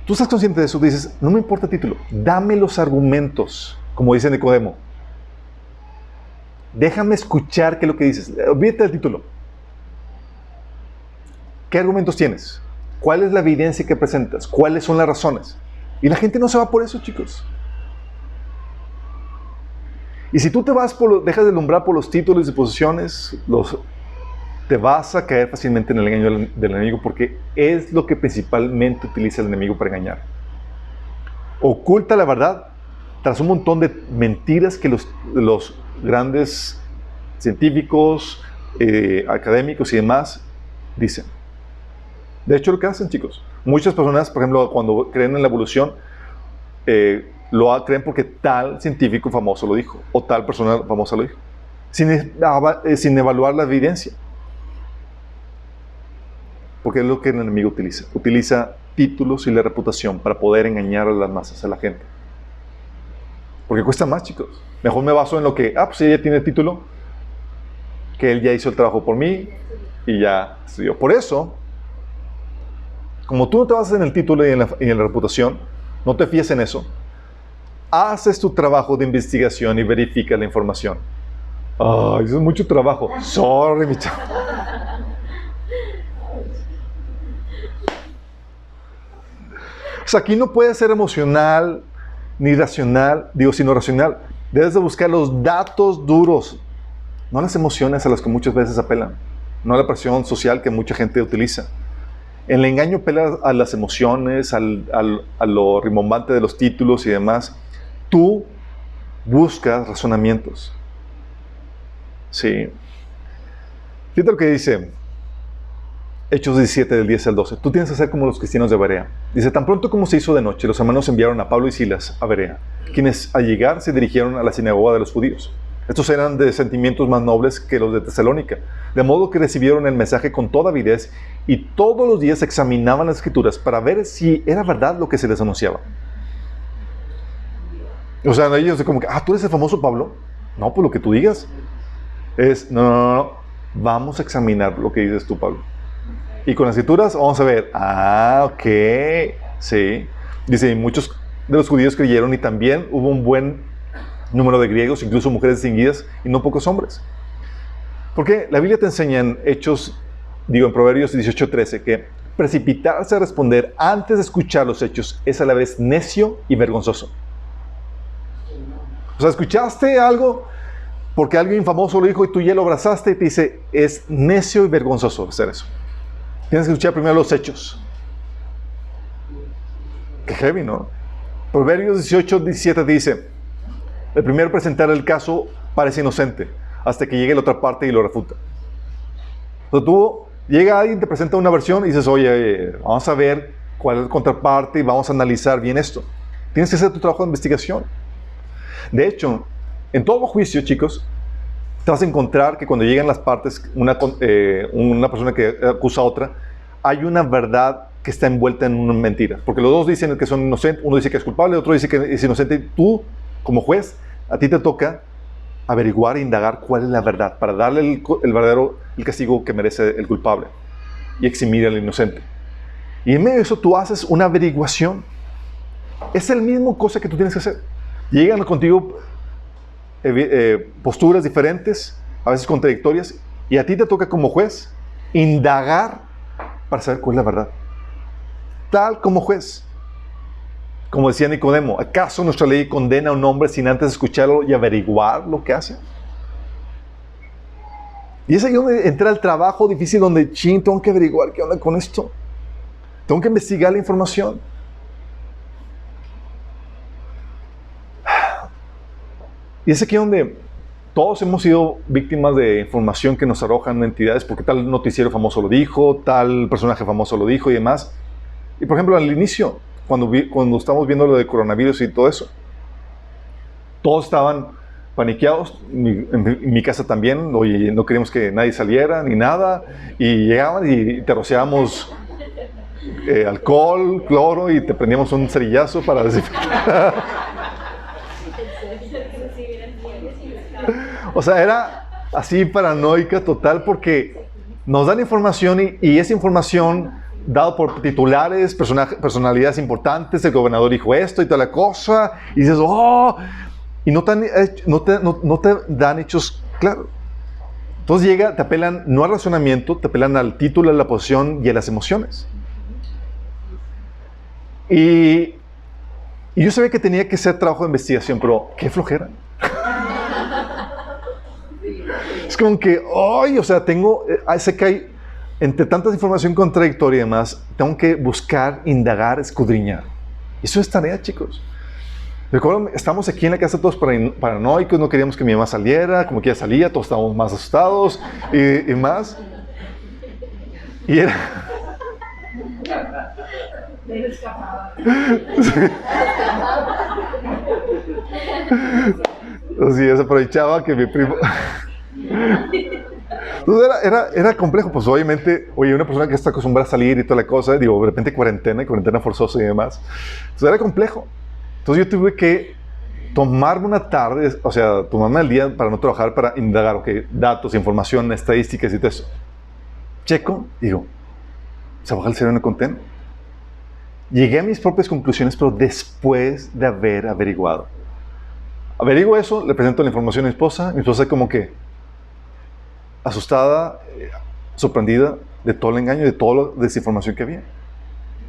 tú estás consciente de eso, dices, no me importa el título, dame los argumentos, como dice Nicodemo. Déjame escuchar qué es lo que dices. Olvídate del título. ¿Qué argumentos tienes? ¿Cuál es la evidencia que presentas? ¿Cuáles son las razones? Y la gente no se va por eso, chicos. Y si tú te vas dejas de alumbrar por los títulos y posiciones, te vas a caer fácilmente en el engaño del enemigo, porque es lo que principalmente utiliza el enemigo para engañar. Oculta la verdad tras un montón de mentiras que los grandes científicos, académicos y demás dicen. De hecho, lo que hacen, chicos, muchas personas, por ejemplo, cuando creen en la evolución, creen porque tal científico famoso lo dijo, o tal persona famosa lo dijo, sin evaluar la evidencia. Porque es lo que el enemigo utiliza. Utiliza títulos y la reputación para poder engañar a las masas, a la gente. Porque cuesta más, chicos. Mejor me baso en lo que, pues ella tiene título, que él ya hizo el trabajo por mí y ya estudió. Por eso, como tú no te basas en el título y en la reputación, no te fíes en eso, haces tu trabajo de investigación y verificas la información. Ay, eso es mucho trabajo. Sorry, mi chavo. O sea, aquí no puede ser emocional ni racional, sino racional. Debes de buscar los datos duros, no las emociones a las que muchas veces apelan, no la presión social que mucha gente utiliza. El engaño apela a las emociones, a lo rimbombante de los títulos y demás. Tú buscas razonamientos. Sí. Fíjate lo que dice Hechos 17, del 10 al 12. Tú tienes que ser como los cristianos de Berea. Dice, tan pronto como se hizo de noche, los hermanos enviaron a Pablo y Silas a Berea, quienes al llegar se dirigieron a la sinagoga de los judíos. Estos eran de sentimientos más nobles que los de Tesalónica, de modo que recibieron el mensaje con toda avidez y todos los días examinaban las escrituras para ver si era verdad lo que se les anunciaba. O sea, ellos como que, ¿tú eres el famoso Pablo? No, pues lo que tú digas. No. Vamos a examinar lo que dices tú, Pablo. Y con las escrituras vamos a ver, ok, sí. Dice, muchos de los judíos creyeron y también hubo un buen número de griegos, incluso mujeres distinguidas y no pocos hombres. Porque la Biblia te enseña en en Proverbios 18:13, que precipitarse a responder antes de escuchar los hechos es a la vez necio y vergonzoso. O sea, escuchaste algo porque alguien famoso lo dijo y tú ya lo abrazaste y te dice, es necio y vergonzoso hacer eso. Tienes que escuchar primero los hechos. Qué heavy, ¿no? Proverbios 18:17 dice, el primero presentar el caso parece inocente, hasta que llegue la otra parte y lo refuta. Entonces llega alguien, te presenta una versión y dices, oye, vamos a ver cuál es la contraparte y vamos a analizar bien esto. Tienes que hacer tu trabajo de investigación. De hecho, en todo juicio, chicos, te vas a encontrar que cuando llegan las partes, una persona que acusa a otra, hay una verdad que está envuelta en una mentira. Porque los dos dicen que son inocentes, uno dice que es culpable, el otro dice que es inocente. Y tú, como juez, a ti te toca averiguar e indagar cuál es la verdad para darle el castigo que merece el culpable y eximir al inocente. Y en medio de eso tú haces una averiguación. Es el mismo cosa que tú tienes que hacer. Llegan contigo posturas diferentes, a veces contradictorias, y a ti te toca como juez indagar para saber cuál es la verdad. Tal como juez. Como decía Nicodemo, ¿acaso nuestra ley condena a un hombre sin antes escucharlo y averiguar lo que hace? Y es ahí donde entra el trabajo difícil, donde, tengo que averiguar qué onda con esto. Tengo que investigar la información. Y es aquí donde todos hemos sido víctimas de información que nos arrojan entidades, porque tal noticiero famoso lo dijo, tal personaje famoso lo dijo y demás. Y por ejemplo, al inicio, cuando estábamos viendo lo de coronavirus y todo eso, todos estaban paniqueados, en mi casa también, oye, no queríamos que nadie saliera ni nada, y llegaban y te rociábamos alcohol, cloro, y te prendíamos un cerillazo para desinfectar. O sea, era así paranoica total, porque nos dan información y esa información dado por titulares, personalidades importantes, el gobernador dijo esto y toda la cosa, y dices, oh, y no te dan hechos claros. Entonces te apelan no al razonamiento, te apelan al título, a la posición y a las emociones. Y yo sabía que tenía que hacer trabajo de investigación, pero qué flojera. Es como que, ay, o sea, sé que hay, entre tanta información contradictoria y demás, tengo que buscar, indagar, escudriñar. Eso es tarea, chicos. Recuerdo, estamos aquí en la casa todos paranoicos, no queríamos que mi mamá saliera, como que ella salía, todos estábamos más asustados y más. Y era... Así es, aprovechaba que mi primo... Entonces era complejo, pues obviamente, oye, una persona que está acostumbrada a salir y toda la cosa, digo, de repente cuarentena forzosa y demás. Entonces era complejo. Entonces yo tuve que tomarme una tarde, o sea, tomarme el día para no trabajar, para indagar, ok, datos, información, estadísticas y todo eso. Checo, digo, se baja el cerebro en el contén. Llegué a mis propias conclusiones, pero después de haber averiguado. Averiguo eso, le presento la información a mi esposa como que asustada, sorprendida de todo el engaño, de toda la desinformación que había.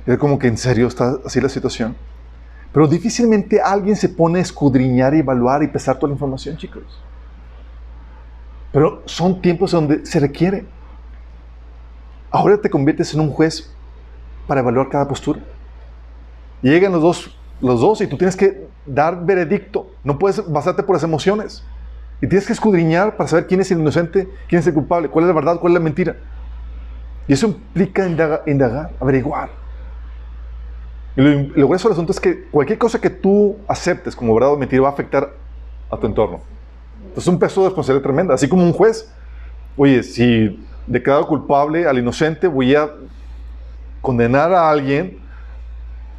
Era como que en serio está así la situación. Pero difícilmente alguien se pone a escudriñar, evaluar y pesar toda la información, chicos. Pero son tiempos donde se requiere. Ahora te conviertes en un juez para evaluar cada postura. Llegan los dos y tú tienes que dar veredicto. No puedes basarte por las emociones. Y tienes que escudriñar para saber quién es el inocente, quién es el culpable, cuál es la verdad, cuál es la mentira. Y eso implica indagar, averiguar. Y lo grueso del asunto es que cualquier cosa que tú aceptes como verdad o mentira va a afectar a tu entorno. Entonces es un peso de responsabilidad tremenda. Así como un juez, oye, si declaro culpable al inocente, voy a condenar a alguien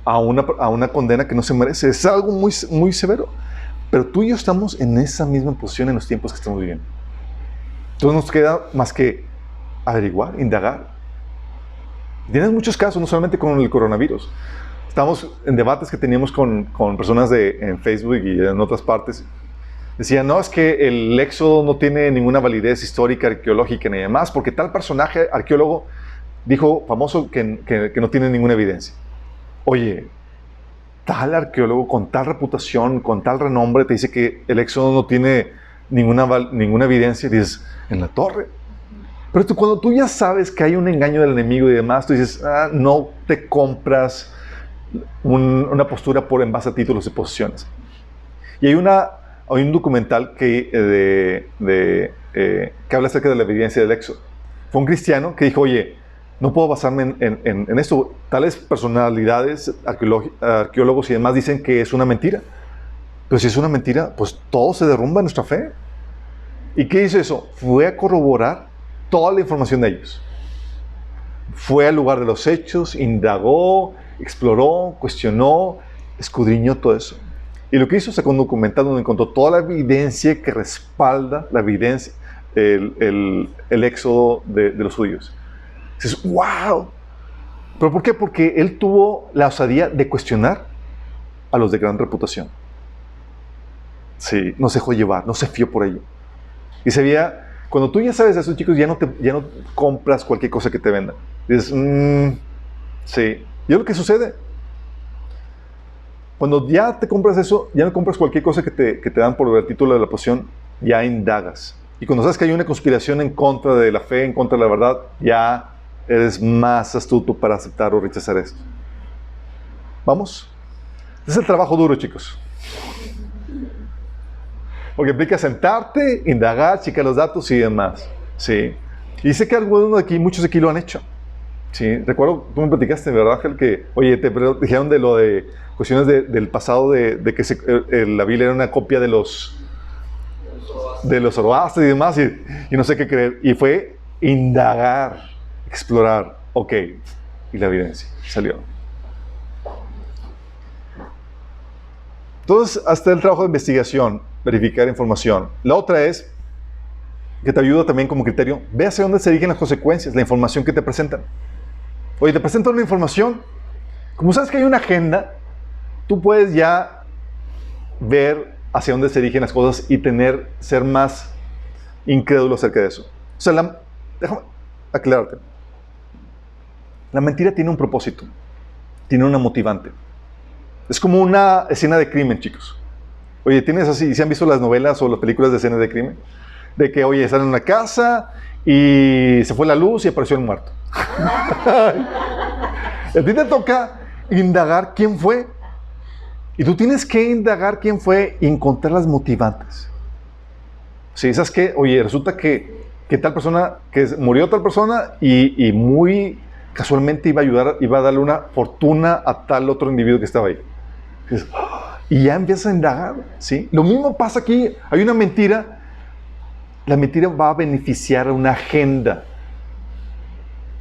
a una condena que no se merece. Es algo muy, muy severo. Pero tú y yo estamos en esa misma posición en los tiempos que estamos viviendo. Entonces nos queda más que averiguar, indagar. Tienes muchos casos, no solamente con el coronavirus. Estamos en debates que teníamos con personas en Facebook y en otras partes. Decían, no, es que el éxodo no tiene ninguna validez histórica, arqueológica ni demás, porque tal personaje arqueólogo dijo, famoso, que no tiene ninguna evidencia. Oye, tal arqueólogo con tal reputación, con tal renombre, te dice que el éxodo no tiene ninguna evidencia, y dices, en la torre. Pero cuando tú ya sabes que hay un engaño del enemigo y demás, tú dices, no te compras una postura en base a títulos y posiciones. Y hay un documental que habla acerca de la evidencia del éxodo. Fue un cristiano que dijo, oye, no puedo basarme en esto. Tales personalidades, arqueólogos y demás dicen que es una mentira. Pero si es una mentira, pues todo se derrumba en nuestra fe. ¿Y qué hizo eso? Fue a corroborar toda la información de ellos. Fue al lugar de los hechos, indagó, exploró, cuestionó, escudriñó todo eso. Y lo que hizo, sacó un documental donde encontró toda la evidencia que respalda el éxodo de los judíos. Dices, ¡wow! ¿Pero por qué? Porque él tuvo la osadía de cuestionar a los de gran reputación. Sí, no se dejó llevar, no se fió por ello. Y se veía, cuando tú ya sabes eso, chicos, ya no compras cualquier cosa que te vendan. Dices, sí. Y es lo que sucede. Cuando ya te compras eso, ya no compras cualquier cosa que te dan por el título de la posición, ya indagas. Y cuando sabes que hay una conspiración en contra de la fe, en contra de la verdad, ya eres más astuto para aceptar o rechazar esto. ¿Vamos? Este es el trabajo duro, chicos. Porque implica sentarte, indagar, checar los datos y demás. Sí. Y sé que algunos de aquí, muchos de aquí lo han hecho. Sí. Recuerdo, tú me platicaste, ¿verdad, Ángel? Que, oye, te dijeron de lo de cuestiones del pasado, de que la Biblia era una copia de los Zoroastro y demás, y no sé qué creer. Y fue indagar, explorar. Ok. Y la evidencia salió. Entonces, hasta el trabajo de investigación, verificar información. La otra es, que te ayuda también como criterio, ve hacia dónde se dirigen las consecuencias, la información que te presentan. Oye, te presentan una información, como sabes que hay una agenda, tú puedes ya ver hacia dónde se dirigen las cosas y ser más incrédulo acerca de eso. O sea, déjame aclararte. La mentira tiene un propósito, tiene una motivante. Es como una escena de crimen, chicos. Oye, ¿tienes así? ¿Se han visto las novelas o las películas de escenas de crimen? De que, oye, están en una casa y se fue la luz y apareció el muerto. A ti te toca indagar quién fue. Y tú tienes que indagar quién fue y encontrar las motivantes. Si ¿sabes qué? Oye, resulta que tal persona, que murió tal persona y muy casualmente iba a darle una fortuna a tal otro individuo que estaba ahí. Y ya empiezas a indagar, ¿sí? Lo mismo pasa aquí. Hay una mentira. La mentira va a beneficiar a una agenda,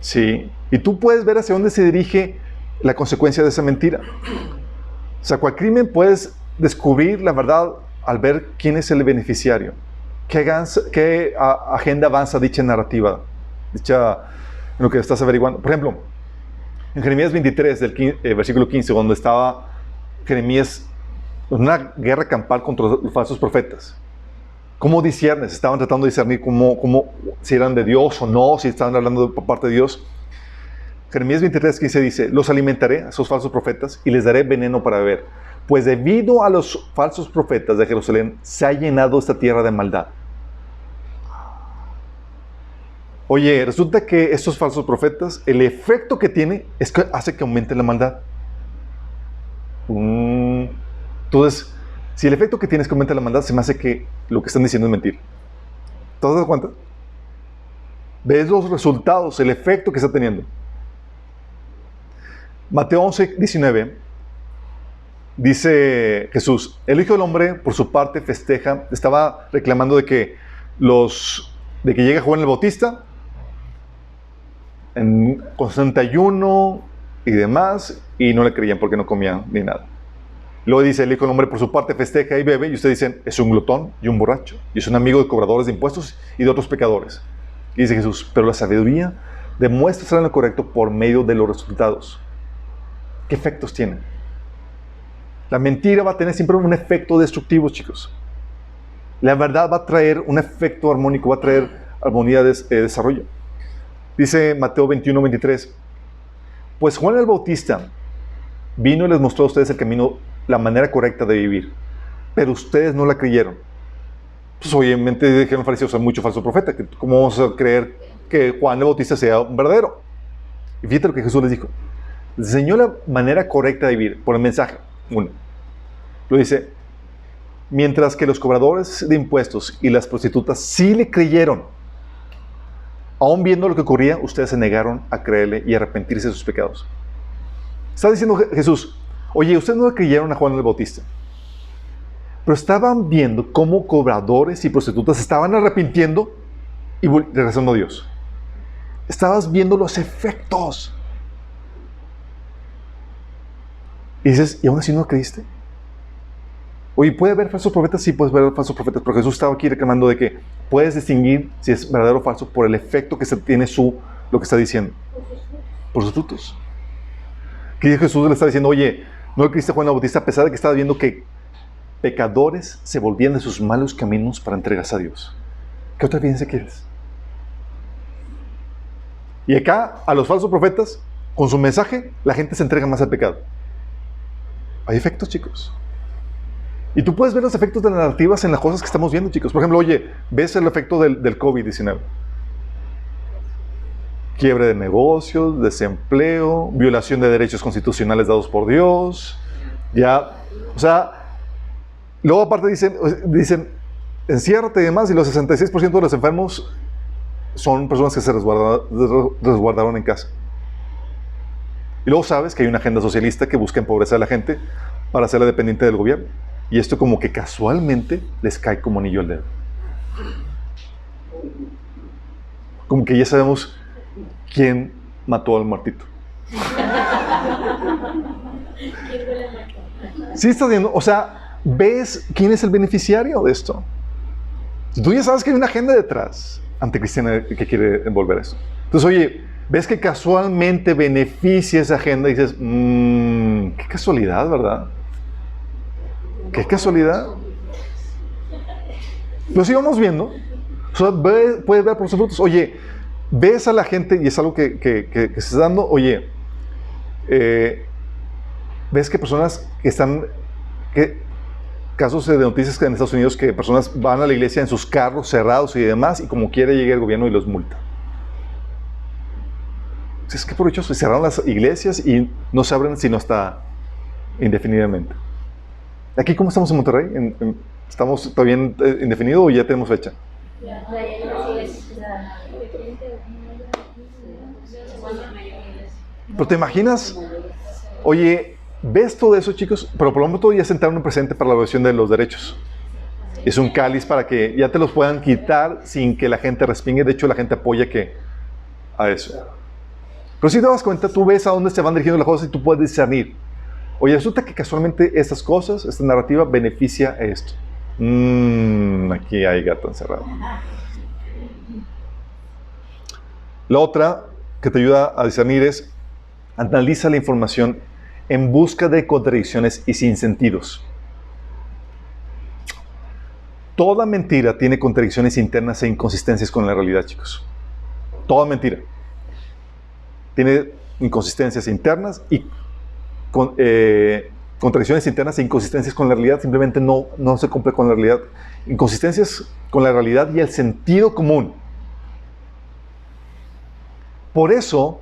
¿sí? Y tú puedes ver hacia dónde se dirige la consecuencia de esa mentira. O sea, cual crimen puedes descubrir la verdad al ver quién es el beneficiario. ¿Qué agenda avanza dicha narrativa? En lo que estás averiguando. Por ejemplo, en Jeremías 23, versículo 15, donde estaba Jeremías en una guerra campal contra los falsos profetas. ¿Cómo disciernes? Estaban tratando de discernir si eran de Dios o no, si estaban hablando por parte de Dios. Jeremías 23, 15 dice, los alimentaré a esos falsos profetas y les daré veneno para beber, pues debido a los falsos profetas de Jerusalén se ha llenado esta tierra de maldad. Oye, resulta que estos falsos profetas, el efecto que tiene es que hace que aumente la maldad. Entonces, si el efecto que tiene es que aumenta la maldad, se me hace que lo que están diciendo es mentir. ¿Te das cuenta? Ves los resultados, el efecto que está teniendo. Mateo 11, 19, dice Jesús, el Hijo del Hombre, por su parte, festeja, estaba reclamando de que llega Juan el Bautista, en constante ayuno y demás, y no le creían porque no comían ni nada. Luego dice, el Hijo del Hombre por su parte festeja y bebe, y ustedes dicen, es un glotón y un borracho, y es un amigo de cobradores de impuestos y de otros pecadores. Y dice Jesús, pero la sabiduría demuestra ser lo correcto por medio de los resultados. ¿Qué efectos tiene? La mentira va a tener siempre un efecto destructivo, chicos. La verdad va a traer un efecto armónico, va a traer armonía de desarrollo. Dice Mateo 21, 23, pues Juan el Bautista vino y les mostró a ustedes el camino, la manera correcta de vivir, pero ustedes no la creyeron. Pues obviamente dijeron los fariseos, hay mucho falso profeta, ¿cómo vamos a creer que Juan el Bautista sea un verdadero? Y fíjate lo que Jesús les dijo. Les enseñó la manera correcta de vivir por el mensaje. Uno, lo dice, mientras que los cobradores de impuestos y las prostitutas sí le creyeron. Aún viendo lo que ocurría, ustedes se negaron a creerle y a arrepentirse de sus pecados. Está diciendo Jesús, oye, ustedes no le creyeron a Juan el Bautista, pero estaban viendo cómo cobradores y prostitutas estaban arrepintiendo y regresando a Dios. Estabas viendo los efectos. Y dices, ¿y aún así no creíste? Oye, ¿puede haber falsos profetas? Sí, puedes ver falsos profetas, pero Jesús estaba aquí reclamando de que puedes distinguir si es verdadero o falso por el efecto que tiene lo que está diciendo. Por sus frutos. Que Jesús le está diciendo, oye, no le creíste a Juan el Bautista a pesar de que estaba viendo que pecadores se volvían de sus malos caminos para entregarse a Dios. ¿Qué otra evidencia quieres? Y acá, a los falsos profetas, con su mensaje, la gente se entrega más al pecado. Hay efectos, chicos. Y tú puedes ver los efectos de las narrativas en las cosas que estamos viendo, chicos. Por ejemplo, oye, ves el efecto del COVID-19. Quiebre de negocios, desempleo, violación de derechos constitucionales dados por Dios. Ya, o sea, luego aparte dicen enciérrate y demás, y los 66% de los enfermos son personas que se resguardaron en casa. Y luego sabes que hay una agenda socialista que busca empobrecer a la gente para hacerla dependiente del gobierno. Y esto como que casualmente les cae como anillo al dedo. Como que ya sabemos quién mató al muertito. ¿Sí estás viendo? O sea, ¿ves quién es el beneficiario de esto? Tú ya sabes que hay una agenda detrás anticristiana que quiere envolver eso. Entonces, oye, ves que casualmente beneficia esa agenda y dices, qué casualidad, ¿verdad? Qué casualidad. Lo sigamos viendo. O sea, puedes ver por sus frutos. Oye, ves a la gente, y es algo que se está dando, oye, ves que personas que están, casos de noticias en Estados Unidos, que personas van a la iglesia en sus carros cerrados y demás, y como quiere llega el gobierno y los multa. Es que provechoso, cerraron las iglesias y no se abren sino hasta indefinidamente. ¿Aquí cómo estamos en Monterrey? ¿Estamos todavía indefinido o ya tenemos fecha? Pero te imaginas, oye, ves todo eso, chicos, pero por lo menos ya sentaron un presente para la evaluación de los derechos. Es un cáliz para que ya te los puedan quitar sin que la gente respingue. De hecho, la gente apoya a eso. Pero si te das cuenta, tú ves a dónde se van dirigiendo las cosas y tú puedes discernir. Oye, resulta que casualmente estas cosas, esta narrativa beneficia a esto. Aquí hay gato encerrado. La otra que te ayuda a discernir es analiza la información en busca de contradicciones y sinsentidos. Toda mentira tiene contradicciones internas e inconsistencias con la realidad, chicos. Toda mentira tiene inconsistencias internas y contradicciones internas e inconsistencias con la realidad. Simplemente no se cumple con la realidad. Inconsistencias con la realidad y el sentido común. Por eso,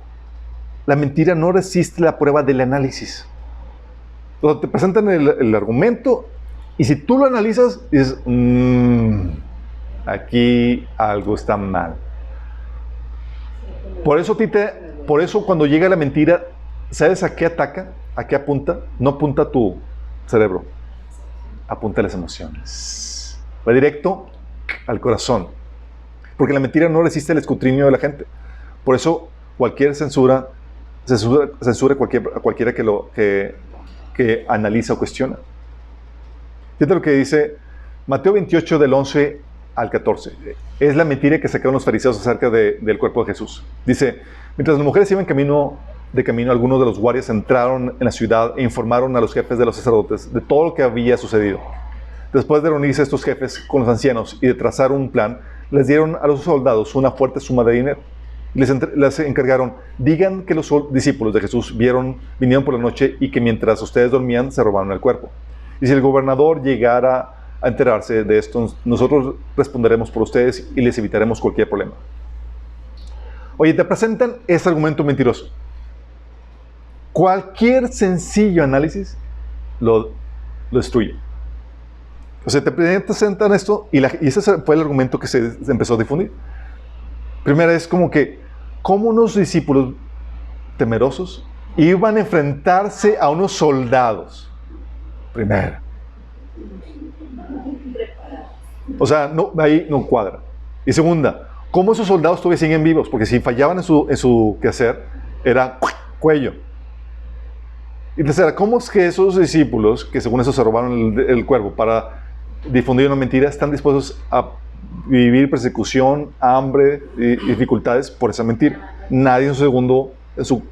la mentira no resiste la prueba del análisis. Entonces, te presentan el argumento y si tú lo analizas, dices, aquí algo está mal. Por eso cuando llega la mentira, ¿sabes a qué ataca? ¿A qué apunta? No apunta a tu cerebro, apunta a las emociones. Va directo al corazón. Porque la mentira no resiste el escrutinio de la gente. Por eso cualquier censura a cualquiera que analiza o cuestiona. Fíjate lo que dice Mateo 28 del 11 al 14. Es la mentira que sacaron los fariseos acerca del cuerpo de Jesús. Dice, mientras las mujeres iban camino, algunos de los guardias entraron en la ciudad e informaron a los jefes de los sacerdotes de todo lo que había sucedido. Después de reunirse estos jefes con los ancianos y de trazar un plan, les dieron a los soldados una fuerte suma de dinero. Les encargaron, digan que los discípulos de Jesús vinieron por la noche y que mientras ustedes dormían se robaron el cuerpo. Y si el gobernador llegara a enterarse de esto, nosotros responderemos por ustedes y les evitaremos cualquier problema. Oye, te presentan este argumento mentiroso. Cualquier sencillo análisis lo destruye. O sea, te presentan esto y ese fue el argumento que se empezó a difundir. Primero es como que, ¿cómo unos discípulos temerosos iban a enfrentarse a unos soldados? Primero. O sea, ahí no cuadra. Y segunda, ¿cómo esos soldados todavía siguen vivos? Porque si fallaban en su quehacer, era cuello. Y tercera, ¿cómo es que esos discípulos, que según eso se robaron el cuerpo para difundir una mentira, están dispuestos a vivir persecución, hambre y dificultades por esa mentira? Nadie en su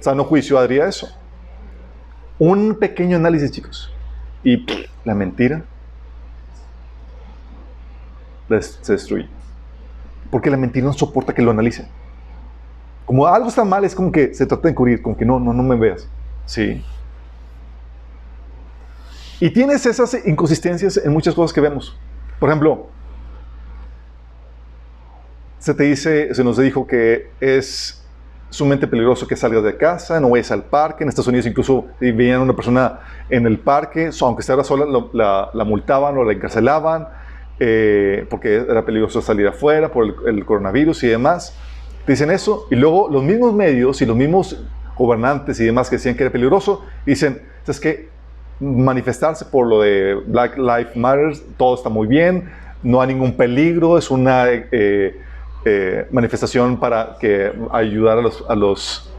sano juicio haría eso. Un pequeño análisis, chicos, y la mentira se destruye. Porque la mentira no soporta que lo analicen. Como algo está mal, es como que se trata de encubrir, como que no me veas. Sí. Y tienes esas inconsistencias en muchas cosas que vemos. Por ejemplo, se nos dijo que es sumamente peligroso que salgas de casa, no vayas al parque. En Estados Unidos incluso si veían a una persona en el parque, aunque estaba sola, la multaban o la encarcelaban, porque era peligroso salir afuera por el coronavirus y demás. Te dicen eso, y luego los mismos medios y los mismos gobernantes y demás que decían que era peligroso, dicen, ¿sabes qué? Manifestarse por lo de Black Lives Matter, todo está muy bien, no hay ningún peligro, es una manifestación para ayudar a los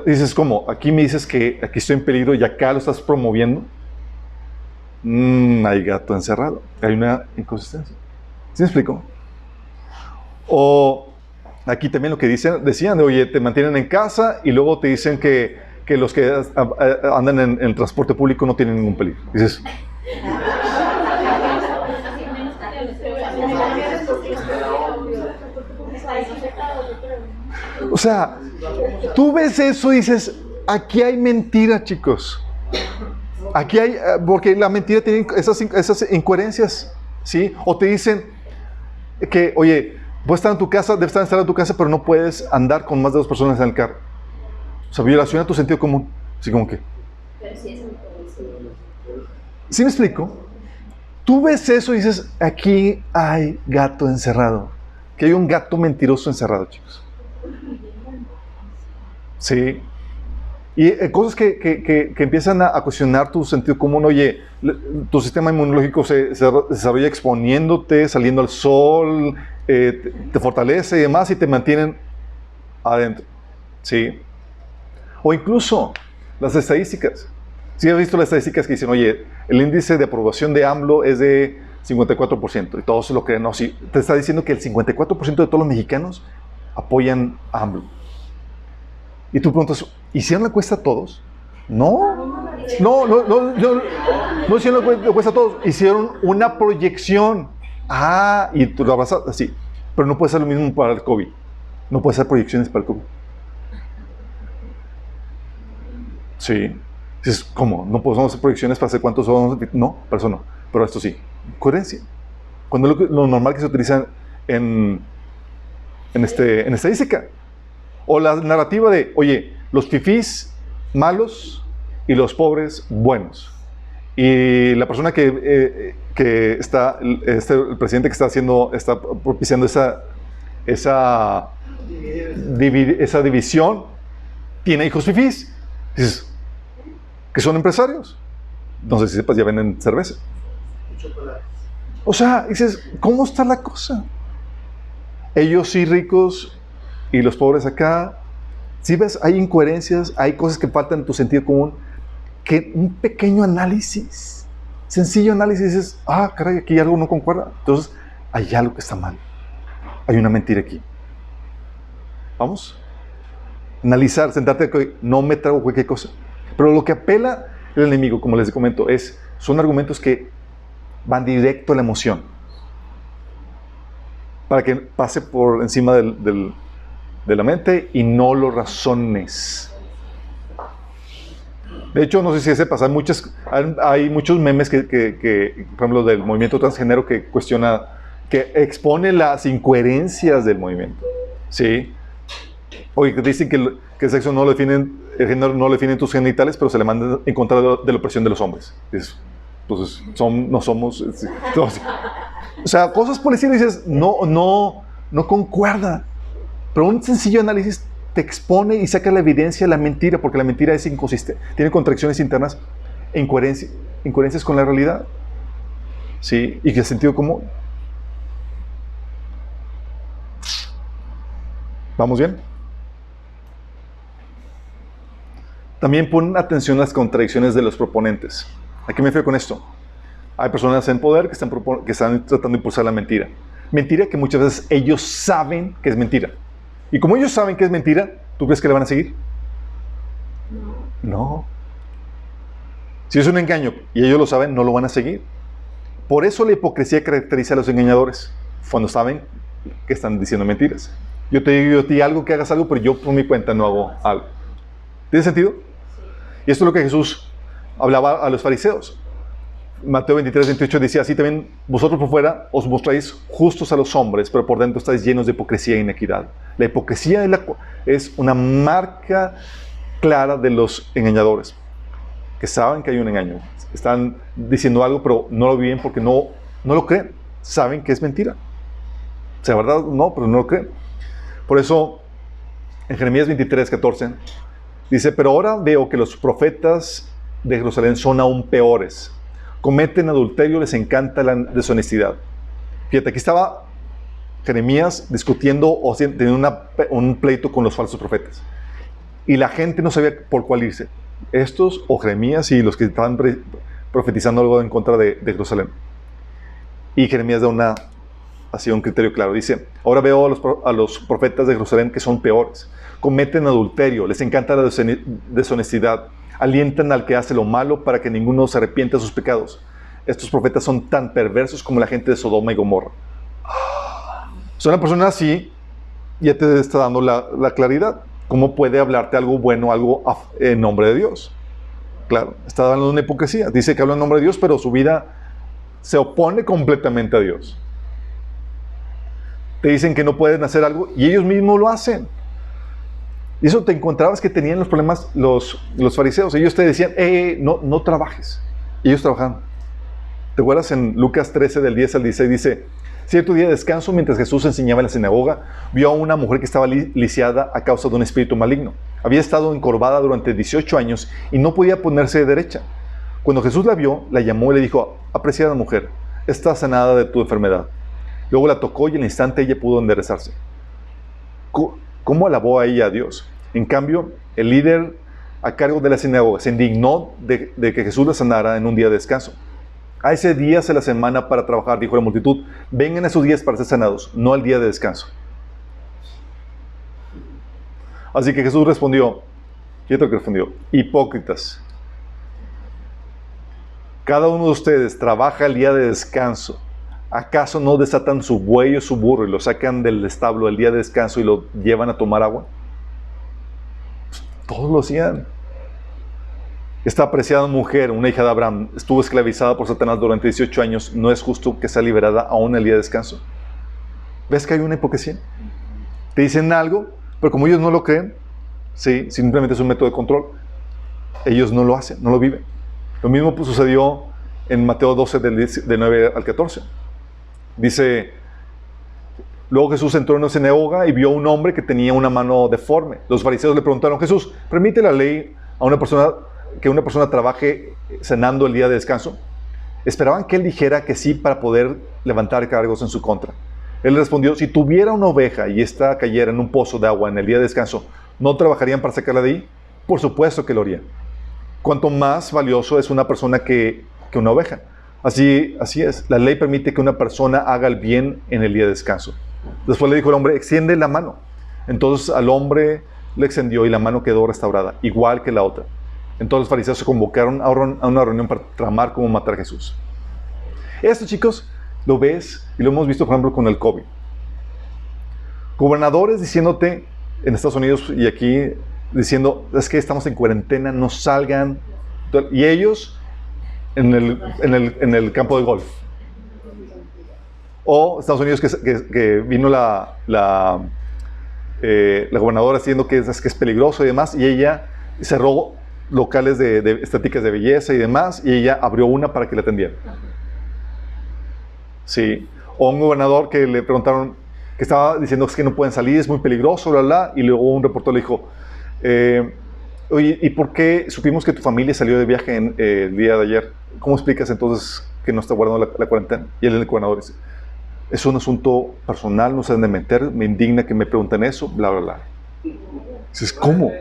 dices, ¿cómo? Aquí me dices que aquí estoy en peligro y acá lo estás promoviendo. Hay gato encerrado, hay una inconsistencia. ¿Sí me explico? O aquí también lo que decían de, oye, te mantienen en casa y luego te dicen que los que andan en el transporte público no tienen ningún peligro. Dices, o sea, tú ves eso y dices, aquí hay mentira, chicos. Aquí hay, porque la mentira tiene esas incoherencias, ¿sí? O te dicen que, oye, puedes estar en tu casa, debes estar en tu casa, pero no puedes andar con más de 2 personas en el carro. O sea, violación a tu sentido común. Así como que. ¿Sí me explico? Tú ves eso y dices, aquí hay gato encerrado. Que hay un gato mentiroso encerrado, chicos. Sí. Y cosas que empiezan a cuestionar tu sentido común. Oye, tu sistema inmunológico se desarrolla exponiéndote, saliendo al sol, te fortalece y demás, y te mantienen adentro. ¿Sí? O incluso las estadísticas. ¿Sí has visto las estadísticas que dicen, oye, el índice de aprobación de AMLO es de 54%, y todos lo creen? No, sí, te está diciendo que el 54% de todos los mexicanos apoyan a AMLO. Y tú preguntas, ¿hicieron la encuesta a todos? No hicieron la encuesta a todos, hicieron una proyección. Y tú la vas a, así, pero no puede ser lo mismo para el COVID. No puede ser proyecciones para el COVID. Sí. Dices, ¿cómo? ¿No podemos hacer proyecciones para hacer cuántos son? No, para eso no. Pero esto sí. Coherencia. Cuando lo normal que se utiliza en estadística. O la narrativa de, oye, los fifís malos y los pobres buenos. Y la persona que está, el presidente que está propiciando esa división, tiene hijos fifís. Dices, que son empresarios. No sé si sepas, ya venden cerveza. O sea, dices, ¿cómo está la cosa? Ellos sí ricos y los pobres acá. Si ves, hay incoherencias, hay cosas que faltan en tu sentido común, que un pequeño análisis, sencillo análisis, dices, caray, aquí algo no concuerda. Entonces, hay algo que está mal. Hay una mentira aquí. ¿Vamos? Analizar, sentarte, no me trago cualquier cosa. Pero lo que apela el enemigo, como les comento, son argumentos que van directo a la emoción. Para que pase por encima de la mente y no lo razones. De hecho, no sé si sepas, hay muchos memes que, por ejemplo, del movimiento transgénero que expone las incoherencias del movimiento. ¿Sí? Oye, que dicen que el sexo no lo definen, el género no lo definen tus genitales, pero se le manda en contra de la opresión de los hombres. Entonces, no somos... o sea, cosas por decir, dices, no concuerda. Pero un sencillo análisis te expone y saca la evidencia de la mentira, porque la mentira es inconsistente, tiene contradicciones internas, incoherencias con la realidad. ¿Sí? Y que el sentido común. ¿Vamos bien? También ponen atención a las contradicciones de los proponentes. ¿A qué me refiero con esto? Hay personas en poder que están tratando de impulsar la mentira. Mentira que muchas veces ellos saben que es mentira. Y como ellos saben que es mentira, ¿tú crees que le van a seguir? No. Si es un engaño y ellos lo saben, no lo van a seguir. Por eso la hipocresía caracteriza a los engañadores, cuando saben que están diciendo mentiras. Yo te digo a ti algo, que hagas algo, pero yo por mi cuenta no hago algo. ¿Tiene sentido? Y esto es lo que Jesús hablaba a los fariseos. Mateo 23, 28 dice, así también vosotros por fuera os mostráis justos a los hombres, pero por dentro estáis llenos de hipocresía e inequidad. La hipocresía es una marca clara de los engañadores, que saben que hay un engaño. Están diciendo algo, pero no lo viven porque no lo creen. Saben que es mentira. O sea, ¿verdad? No, pero no lo creen. Por eso, en Jeremías 23, 14, dice, pero ahora veo que los profetas de Jerusalén son aún peores. Cometen adulterio, les encanta la deshonestidad. Fíjate, aquí estaba Jeremías discutiendo o teniendo un pleito con los falsos profetas. Y la gente no sabía por cuál irse. Estos o Jeremías y los que estaban profetizando algo en contra de Jerusalén. Y Jeremías da así un criterio claro. Dice, ahora veo a los profetas de Jerusalén que son peores. Cometen adulterio, les encanta la deshonestidad. Alientan al que hace lo malo para que ninguno se arrepienta de sus pecados. Estos profetas son tan perversos como la gente de Sodoma y Gomorra. O una persona así ya te está dando la claridad. ¿Cómo puede hablarte algo bueno, algo en nombre de Dios? Claro, está hablando de una hipocresía. Dice que habla en nombre de Dios, pero su vida se opone completamente a Dios. Te dicen que no pueden hacer algo y ellos mismos lo hacen. Y eso te encontrabas que tenían los problemas los fariseos. Ellos te decían, no trabajes. Y ellos trabajaban. ¿Te acuerdas en Lucas 13, del 10 al 16? Dice, cierto día de descanso, mientras Jesús enseñaba en la sinagoga, vio a una mujer que estaba lisiada a causa de un espíritu maligno. Había estado encorvada durante 18 años y no podía ponerse de derecha. Cuando Jesús la vio, la llamó y le dijo, apreciada mujer, estás sanada de tu enfermedad. Luego la tocó y al instante ella pudo enderezarse. ¿Cómo alabó a ella a Dios? En cambio, el líder a cargo de la sinagoga se indignó de que Jesús la sanara en un día de descanso. A ese día de la semana para trabajar, dijo la multitud, vengan a esos días para ser sanados, no al día de descanso. Así que Jesús respondió, hipócritas, cada uno de ustedes trabaja el día de descanso. ¿Acaso no desatan su buey o su burro y lo sacan del establo el día de descanso y lo llevan a tomar agua? Todos lo hacían. Esta apreciada mujer, una hija de Abraham, estuvo esclavizada por Satanás durante 18 años. ¿No es justo que sea liberada aún el día de descanso? ¿Ves que hay una hipocresía? Te dicen algo, pero como ellos no lo creen, sí, simplemente es un método de control. Ellos no lo hacen, no lo viven. Lo mismo sucedió en Mateo 12, del 9 al 14. Dice, luego Jesús entró en una sinagoga y vio a un hombre que tenía una mano deforme. Los fariseos le preguntaron, Jesús, ¿permite la ley que una persona trabaje cenando el día de descanso? Esperaban que él dijera que sí para poder levantar cargos en su contra. Él respondió, si tuviera una oveja y ésta cayera en un pozo de agua en el día de descanso, ¿no trabajarían para sacarla de ahí? Por supuesto que lo harían. Cuanto más valioso es una persona que una oveja. Así es. La ley permite que una persona haga el bien en el día de descanso. Después le dijo el hombre, extiende la mano. Entonces al hombre le extendió y la mano quedó restaurada, igual que la otra. Entonces los fariseos se convocaron a una reunión para tramar cómo matar a Jesús. Esto, chicos, lo ves y lo hemos visto, por ejemplo, con el COVID. Gobernadores diciéndote en Estados Unidos y aquí, diciendo, es que estamos en cuarentena, no salgan. Y ellos en el campo de golf. O Estados Unidos que vino la gobernadora diciendo que es peligroso y demás, y ella cerró locales de estéticas de belleza y demás, y ella abrió una para que la atendieran. Sí. O un gobernador que le preguntaron, que estaba diciendo que no pueden salir, es muy peligroso, bla, bla, y luego un reportero le dijo, oye, ¿y por qué supimos que tu familia salió de viaje el día de ayer? ¿Cómo explicas entonces que no está guardando la cuarentena? Y él, el gobernador, dice, es un asunto personal, no se deben de meter, me indigna que me pregunten eso, bla, bla, bla. Dices, ¿cómo?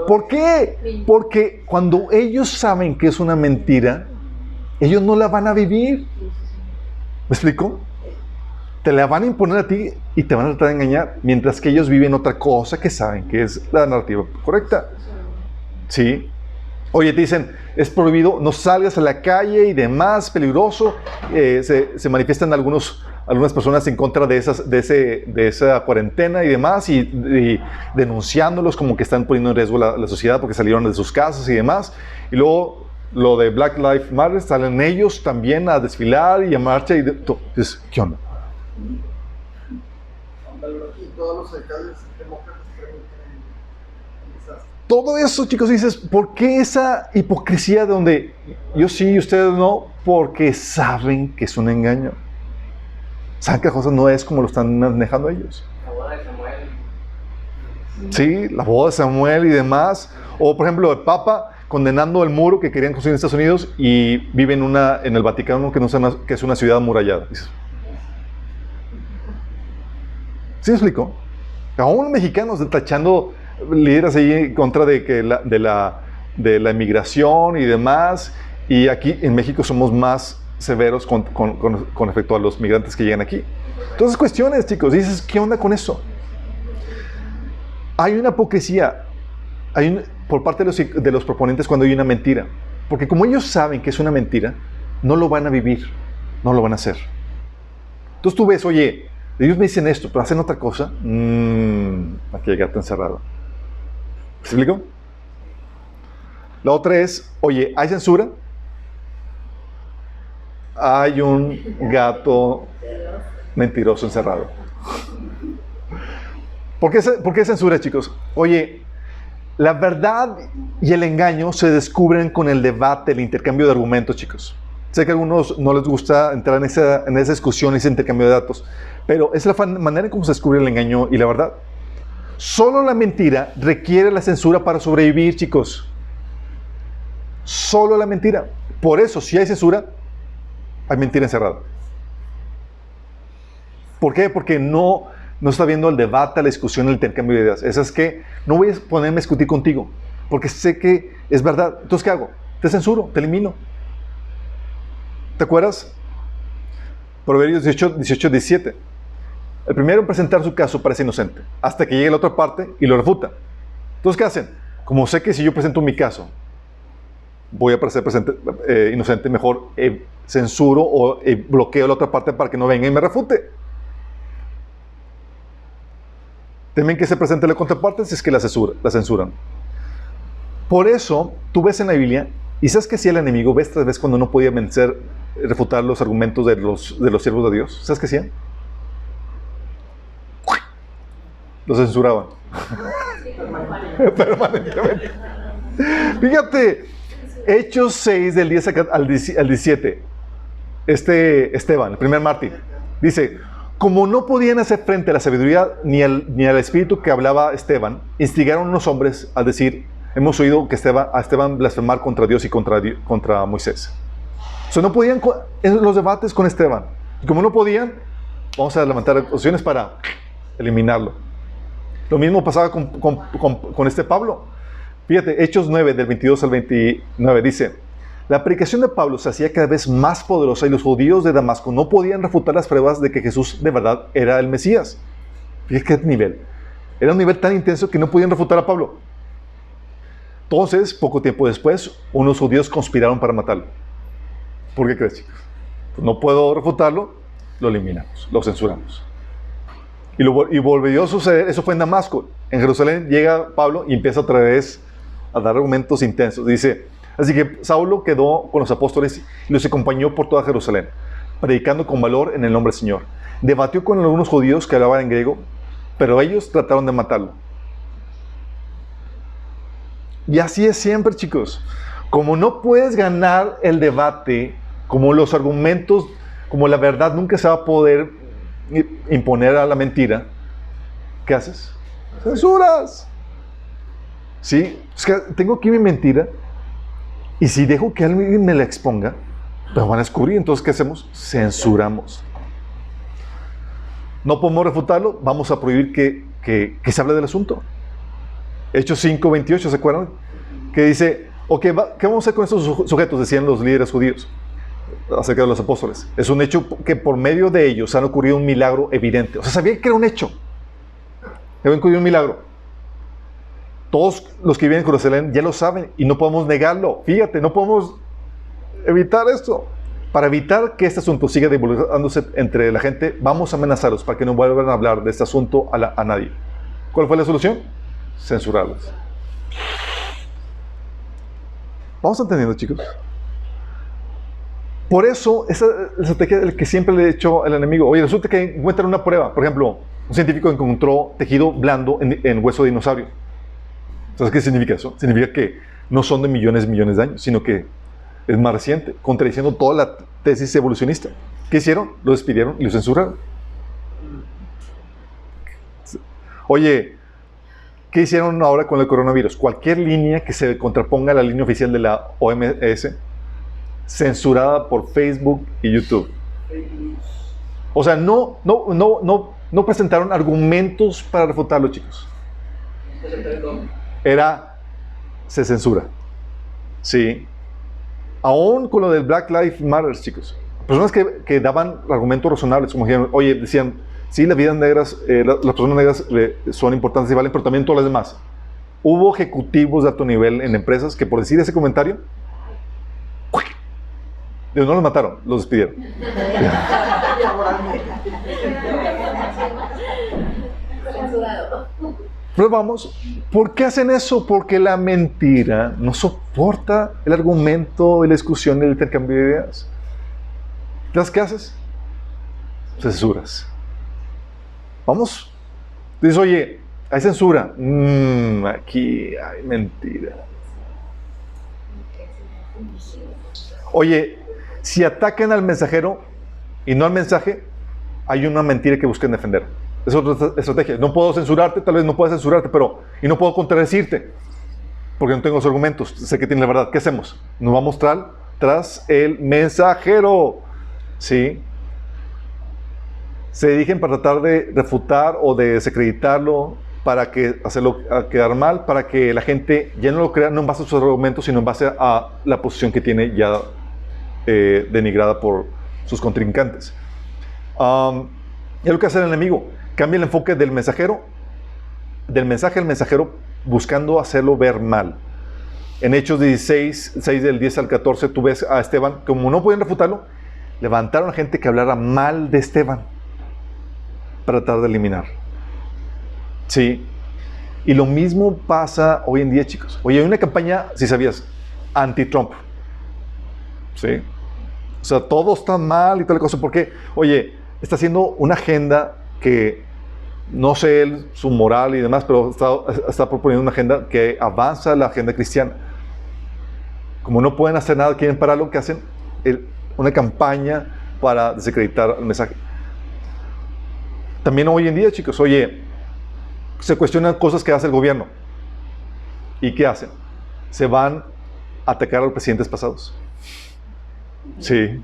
¿Por qué? Porque cuando ellos saben que es una mentira, ellos no la van a vivir. ¿Me explico? Te la van a imponer a ti y te van a tratar de engañar, mientras que ellos viven otra cosa que saben que es la narrativa correcta. ¿Sí? Oye, te dicen, es prohibido, no salgas a la calle y demás, peligroso. Se manifiestan algunas personas en contra de esa cuarentena y demás, y denunciándolos como que están poniendo en riesgo la sociedad porque salieron de sus casas y demás. Y luego lo de Black Lives Matter, salen ellos también a desfilar y a marcha. Entonces, ¿qué onda? Y todos los alcaldes demócratas Todo eso, chicos, dices, ¿por qué esa hipocresía de donde yo sí y ustedes no? Porque saben que es un engaño. Saben que la cosa no es como lo están manejando ellos. La boda de Samuel. Sí, la boda de Samuel y demás. O, por ejemplo, el Papa condenando el muro que querían construir en Estados Unidos y vive en el Vaticano, que es una ciudad amurallada. Dices, ¿sí me explico? Aún los mexicanos tachando líderes ahí en contra de la inmigración y demás, y aquí en México somos más severos con respecto a los migrantes que llegan aquí. Entonces, cuestiones, chicos, dices, ¿qué onda con eso? Hay una hipocresía por parte de los proponentes cuando hay una mentira, porque como ellos saben que es una mentira, no lo van a vivir, no lo van a hacer. Entonces tú ves, oye, ellos me dicen esto, pero hacen otra cosa, aquí hay gato encerrado. ¿Me explico? La otra es, oye, ¿hay censura? Hay un gato mentiroso encerrado. ¿Por qué censura, chicos? Oye, la verdad y el engaño se descubren con el debate, el intercambio de argumentos, chicos. Sé que a algunos no les gusta entrar en esa discusión, ese intercambio de datos, pero es la manera en cómo se descubre el engaño y la verdad. Solo la mentira requiere la censura para sobrevivir, chicos. Solo la mentira. Por eso, si hay censura, hay mentira encerrada. ¿Por qué? Porque no está viendo el debate, la discusión, el intercambio de ideas. Eso es que no voy a ponerme a discutir contigo, porque sé que es verdad. Entonces, ¿qué hago? Te censuro, te elimino. ¿Te acuerdas? Proverbios 18, 17. El primero en presentar su caso parece inocente, hasta que llegue la otra parte y lo refuta. Entonces, ¿qué hacen? Como sé que si yo presento mi caso, voy a parecer inocente, mejor censuro o bloqueo la otra parte para que no venga y me refute. Temen que se presente la contraparte si es que la censuran. Por eso, tú ves en la Biblia, y sabes que si el enemigo, ves tras vez cuando no podía refutar los argumentos de los siervos de Dios, ¿sabes qué hacían? Los censuraban. Permanentemente. Fíjate, Hechos 6 del 10 al 17. Esteban, el primer mártir, dice, como no podían hacer frente a la sabiduría ni al espíritu que hablaba Esteban, instigaron unos hombres a decir, hemos oído que a Esteban blasfemar contra Dios y contra Moisés. O sea, no podían en los debates con Esteban. Y como no podían, vamos a levantar opciones para eliminarlo. Lo mismo pasaba con este Pablo. Fíjate, Hechos 9, del 22 al 29, dice, la predicación de Pablo se hacía cada vez más poderosa y los judíos de Damasco no podían refutar las pruebas de que Jesús de verdad era el Mesías. Fíjate qué nivel. Era un nivel tan intenso que no podían refutar a Pablo. Entonces, poco tiempo después, unos judíos conspiraron para matarlo. ¿Por qué crees, chicos? Pues no puedo refutarlo, lo eliminamos, lo censuramos. Y volvió a suceder, eso fue en Damasco. En Jerusalén llega Pablo y empieza otra vez a dar argumentos intensos. Dice, así que Saulo quedó con los apóstoles y los acompañó por toda Jerusalén, predicando con valor en el nombre del Señor. Debatió con algunos judíos que hablaban en griego, pero ellos trataron de matarlo. Y así es siempre, chicos. Como no puedes ganar el debate, como los argumentos, como la verdad nunca se va a poder imponer a la mentira, ¿qué haces? ¡Censuras! ¿Sí? Es que tengo aquí mi mentira y si dejo que alguien me la exponga, me van a descubrir. Entonces, ¿qué hacemos? Censuramos. No podemos refutarlo, vamos a prohibir que se hable del asunto. Hechos 5:28, ¿se acuerdan? Que dice, ¿qué vamos a hacer con estos sujetos? Decían los líderes judíos acerca de los apóstoles. Es un hecho que por medio de ellos han ocurrido un milagro evidente. O sea, sabían que era un hecho. Había ocurrido un milagro. Todos los que viven en Jerusalén ya lo saben y no podemos negarlo. Fíjate, no podemos evitar esto. Para evitar que este asunto siga divulgándose entre la gente, vamos a amenazarlos para que no vuelvan a hablar de este asunto a nadie. ¿Cuál fue la solución? Censurarlos. ¿Vamos entendiendo, chicos? Por eso, esa estrategia que siempre le he dicho al enemigo. Oye, resulta que encuentran una prueba. Por ejemplo, un científico encontró tejido blando en hueso de dinosaurio. ¿Sabes qué significa eso? Significa que no son de millones y millones de años, sino que es más reciente, contradiciendo toda la tesis evolucionista. ¿Qué hicieron? Lo despidieron y lo censuraron. Oye, ¿qué hicieron ahora con el coronavirus? Cualquier línea que se contraponga a la línea oficial de la OMS, censurada por Facebook y YouTube. O sea, no presentaron argumentos para refutarlo, chicos. Se censura. Sí. Aún con lo del Black Lives Matter, chicos. Personas que daban argumentos razonables, como dijeron, oye, decían, sí, las vidas negras, las personas negras son importantes y valen, pero también todas las demás. Hubo ejecutivos de alto nivel en empresas que por decir ese comentario, no los mataron, los despidieron. Pero vamos, ¿por qué hacen eso? Porque la mentira no soporta el argumento, la discusión, el intercambio de ideas. ¿Entonces qué haces? Censuras. Vamos. Dices, oye, hay censura. Aquí hay mentira. Oye, si atacan al mensajero y no al mensaje, hay una mentira que buscan defender. Es otra estrategia. No puedo censurarte, tal vez no pueda censurarte, y no puedo contradecirte, porque no tengo los argumentos. Sé que tienes la verdad. ¿Qué hacemos? Nos vamos tras el mensajero. ¿Sí? Se dirigen para tratar de refutar o de desacreditarlo, para hacerlo quedar mal, para que la gente ya no lo crea, no en base a sus argumentos, sino en base a la posición que tiene ya denigrada por sus contrincantes. Es lo que hace el enemigo. Cambia el enfoque del mensaje al mensajero, buscando hacerlo ver mal. En Hechos 16, 6 del 10 al 14, tú ves a Esteban, como no podían refutarlo, levantaron a gente que hablara mal de Esteban para tratar de eliminar. Sí. Y lo mismo pasa hoy en día, chicos. Oye, hay una campaña, si sabías, anti-Trump. Sí. O sea, todo está mal y toda la cosa. Porque, oye, está haciendo una agenda que, no sé él, su moral y demás, pero está proponiendo una agenda que avanza la agenda cristiana. Como no pueden hacer nada, quieren parar lo que hacen, una campaña para desacreditar el mensaje. También hoy en día, chicos, oye, se cuestionan cosas que hace el gobierno. ¿Y qué hacen? Se van a atacar a los presidentes pasados. Sí.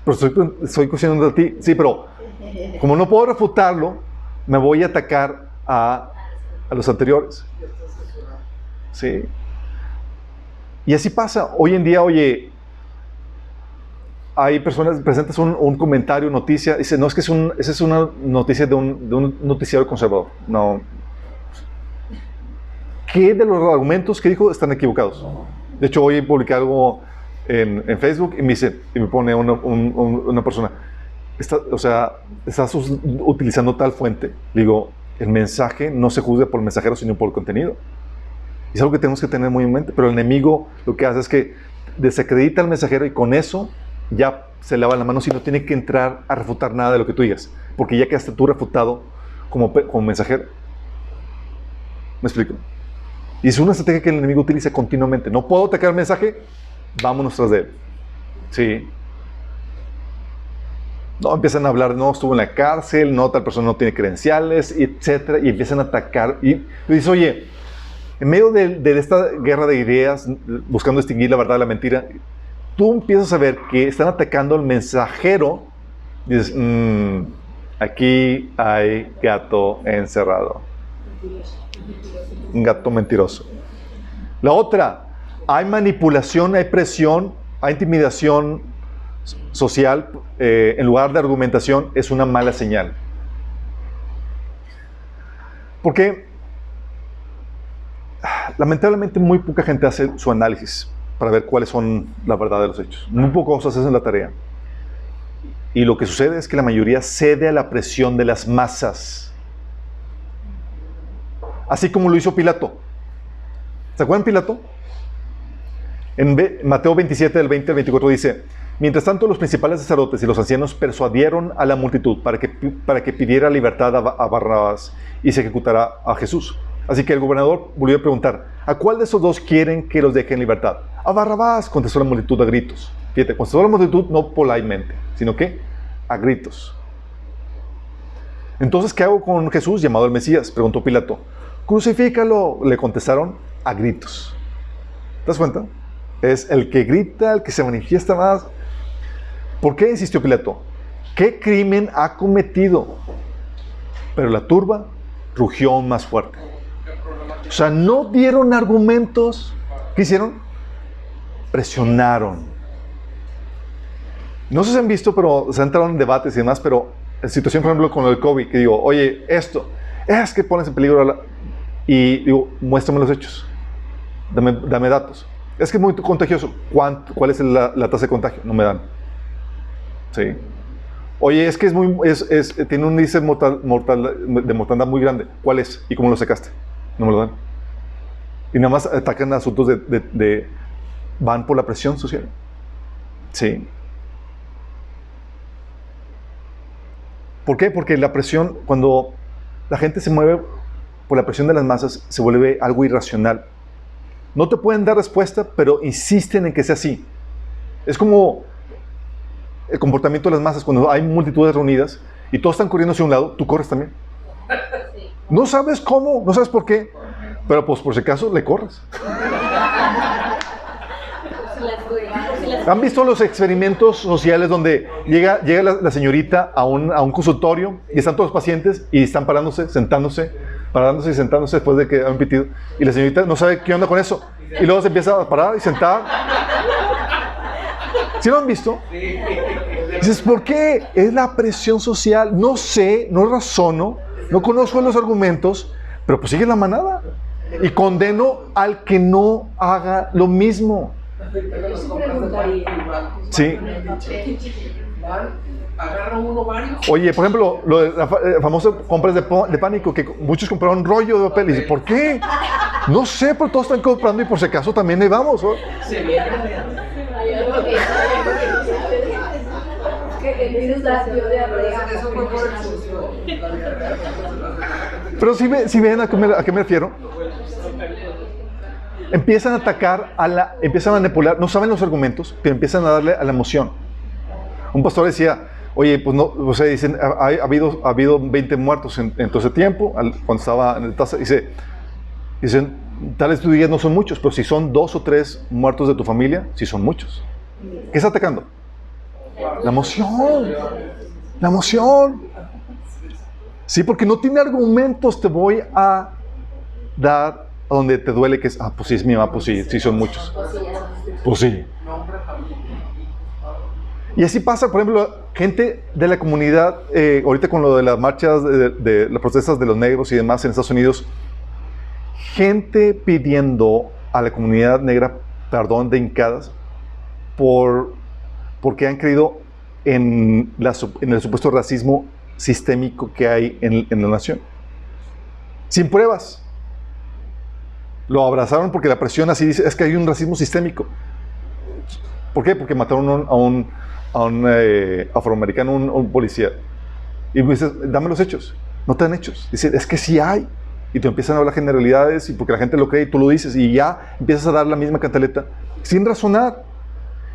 Pero estoy cuestionando a ti. Sí, pero como no puedo refutarlo, me voy a atacar a los anteriores. Sí. Y así pasa. Hoy en día, oye, hay personas que presentan un comentario, noticia, y dicen, no, es que esa es una noticia de un noticiario conservador. No. ¿Qué de los argumentos que dijo están equivocados? De hecho, hoy publiqué algo en Facebook y me pone una persona, estás utilizando tal fuente. Digo, el mensaje no se juzga por el mensajero, sino por el contenido. Y es algo que tenemos que tener muy en mente. Pero el enemigo lo que hace es que desacredita al mensajero y con eso ya se lava la mano, si no tiene que entrar a refutar nada de lo que tú digas, porque ya quedaste tú refutado como mensajero. ¿Me explico? Y es una estrategia que el enemigo utiliza continuamente. No puedo atacar el mensaje, vámonos tras de él. Sí. No, empiezan a hablar, no, estuvo en la cárcel, no, tal persona no tiene credenciales, etcétera, y empiezan a atacar. Y dices, oye, en medio de esta guerra de ideas, buscando distinguir la verdad de la mentira, tú empiezas a ver que están atacando al mensajero y dices, aquí hay gato encerrado. Un gato mentiroso. La otra, hay manipulación, hay presión, hay intimidación social en lugar de argumentación, es una mala señal. Porque lamentablemente muy poca gente hace su análisis para ver cuáles son la verdad de los hechos. Muy pocos hacen la tarea. Y lo que sucede es que la mayoría cede a la presión de las masas. Así como lo hizo Pilato. ¿Se acuerdan Pilato? Mateo 27, del 20 al 24 dice: mientras tanto, los principales sacerdotes y los ancianos persuadieron a la multitud para que pidiera libertad a Barrabás y se ejecutara a Jesús. Así que el gobernador volvió a preguntar: ¿a cuál de esos dos quieren que los deje en libertad? A Barrabás, contestó la multitud a gritos. Fíjate, contestó la multitud no politemente, sino que a gritos. Entonces, ¿qué hago con Jesús llamado el Mesías?, preguntó Pilato. Crucifícalo, le contestaron a gritos. ¿Te das cuenta? Es el que grita, el que se manifiesta más. ¿Por qué insistió Pilato? ¿Qué crimen ha cometido? Pero la turba rugió aún más fuerte. O sea, no dieron argumentos. ¿Qué hicieron? Presionaron. No sé si han visto, pero se han entrado en debates y demás, pero la situación, por ejemplo, con el COVID, que digo, oye, esto, es que pones en peligro y digo, muéstrame los hechos. Dame datos. Es que es muy contagioso. ¿Cuál es la tasa de contagio? No me dan. Sí. Oye, es que tiene un índice de mortalidad muy grande. ¿Cuál es? ¿Y cómo lo sacaste? No me lo dan. Y nada más atacan asuntos van por la presión social. Sí. ¿Por qué? Porque la presión, cuando la gente se mueve por la presión de las masas, se vuelve algo irracional. No te pueden dar respuesta, pero insisten en que sea así. Es como el comportamiento de las masas. Cuando hay multitudes reunidas y todos están corriendo hacia un lado, tú corres también. No sabes cómo, no sabes por qué, pero pues por si acaso le corres. ¿Han visto los experimentos sociales donde llega la señorita a un consultorio y están todos los pacientes y están parándose, sentándose después de que han pitido, y la señorita no sabe qué onda con eso, y luego se empieza a parar y sentar? ¿Sí lo han visto? Dices, ¿por qué? Es la presión social. No sé, no razono, no conozco los argumentos, pero pues sigue la manada y condeno al que no haga lo mismo. Sí. Agarra uno varios. Oye, por ejemplo, lo de las famosas compras de pánico, que muchos compraron rollo de papel. Y dice, ¿por qué? No sé, pero todos están comprando y por si acaso también le vamos, ¿no? Pero si ven a qué me refiero. Empiezan a atacar, empiezan a manipular, no saben los argumentos, pero empiezan a darle a la emoción. Un pastor decía, oye, pues no, o sea, dicen, ha habido 20 muertos en todo ese tiempo, cuando estaba en el TASA, dicen, tales tus días no son muchos, pero si son 2 o 3 muertos de tu familia, sí son muchos. ¿Qué está atacando? La emoción. La emoción. Sí, porque no tiene argumentos, te voy a dar a donde te duele, que es, pues sí es mi mamá, pues sí son muchos. Pues sí. Y así pasa, por ejemplo, gente de la comunidad, ahorita con lo de las marchas, de las protestas de los negros y demás en Estados Unidos, gente pidiendo a la comunidad negra perdón de hincadas porque han creído en el supuesto racismo sistémico que hay en la nación. Sin pruebas. Lo abrazaron porque la presión así dice, es que hay un racismo sistémico. ¿Por qué? Porque mataron a un afroamericano, un policía. Y me dices, dame los hechos. No te dan hechos. Dice, es que sí hay. Y te empiezan a hablar generalidades y porque la gente lo cree y tú lo dices y ya empiezas a dar la misma cantaleta sin razonar.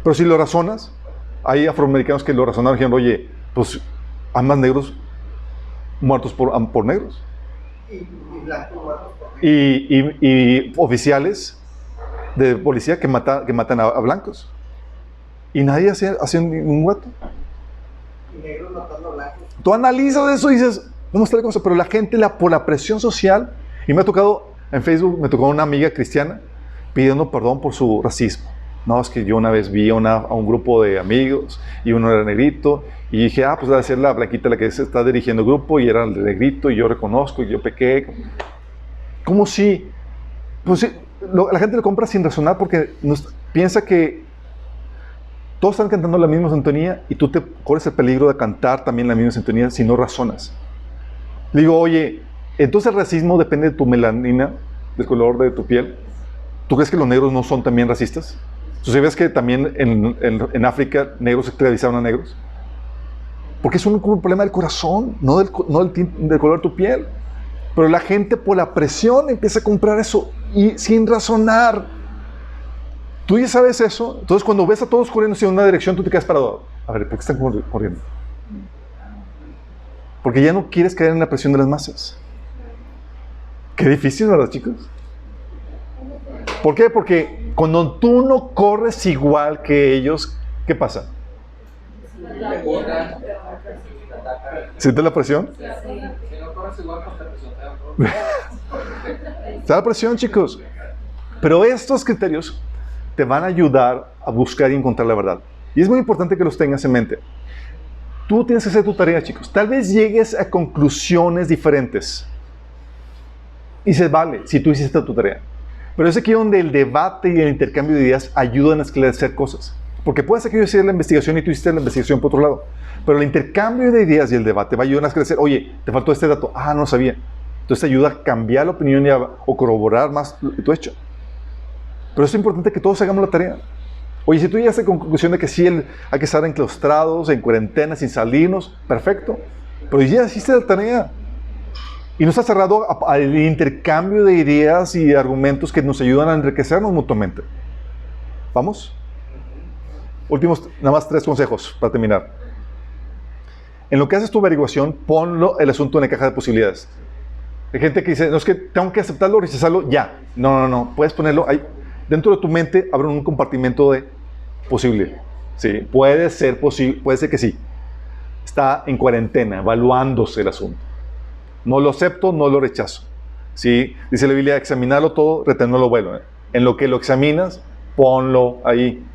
Pero si lo razonas, hay afroamericanos que lo razonaron y dijeron, oye, pues hay más negros muertos por negros. Y blancos muertos. Y oficiales de policía que matan a blancos. Y nadie hace ningún guato. Y negros matando a blancos. Tú analizas eso y dices, no me está la cosa, pero la gente por la presión social, y me ha tocado, en Facebook, me tocó una amiga cristiana pidiendo perdón por su racismo. No, es que yo una vez vi a un grupo de amigos y uno era negrito y dije, pues debe ser la blanquita la que se está dirigiendo el grupo y era el negrito y yo reconozco y yo pequé. ¿Cómo si? Pues sí, la gente lo compra sin razonar porque piensa que todos están cantando la misma sintonía y tú te corres el peligro de cantar también la misma sintonía si no razonas. Le digo, oye, entonces el racismo depende de tu melanina, del color de tu piel. ¿Tú crees que los negros no son también racistas? ¿Tú sabías que también en África negros esclavizaron a negros? Porque es un problema del corazón, no del color de tu piel. Pero la gente por la presión empieza a comprar eso y sin razonar. Tú ya sabes eso. Entonces cuando ves a todos corriendo en una dirección, tú te quedas parado. A ver, ¿por qué están corriendo? Porque ya no quieres caer en la presión de las masas. Qué difícil, ¿verdad, chicos? ¿Por qué? Porque cuando tú no corres igual que ellos, ¿qué pasa? ¿Sientes la presión? Si no corres igual, pues te presionan. Está la presión, chicos. Pero estos criterios te van a ayudar a buscar y encontrar la verdad. Y es muy importante que los tengas en mente. Tú tienes que hacer tu tarea, chicos. Tal vez llegues a conclusiones diferentes. Y se vale si tú hiciste tu tarea. Pero es aquí donde el debate y el intercambio de ideas ayudan a esclarecer cosas. Porque puede ser que yo hiciera la investigación y tú hiciste la investigación por otro lado. Pero el intercambio de ideas y el debate va a ayudar a esclarecer. Oye, te faltó este dato. Ah, no sabía. Entonces te ayuda a cambiar la opinión o corroborar más tu hecho. Pero es importante que todos hagamos la tarea. Oye, si tú llegaste a la conclusión de que sí hay que estar enclaustrados, en cuarentena, sin salirnos, perfecto. Pero ya hiciste la tarea. Y no está cerrado al intercambio de ideas y argumentos que nos ayudan a enriquecernos mutuamente. ¿Vamos? Últimos, nada más 3 consejos para terminar. En lo que haces tu averiguación, ponlo el asunto en la caja de posibilidades. Hay gente que dice, no es que tengo que aceptarlo o rechazarlo ya. No. Puedes ponerlo ahí. Dentro de tu mente abre un compartimento de posible. Sí, puede ser posible, puede ser que sí. Está en cuarentena, evaluándose el asunto. No lo acepto, no lo rechazo. ¿Sí? Dice la Biblia, examinarlo todo, retenerlo lo bueno. En lo que lo examinas, ponlo ahí.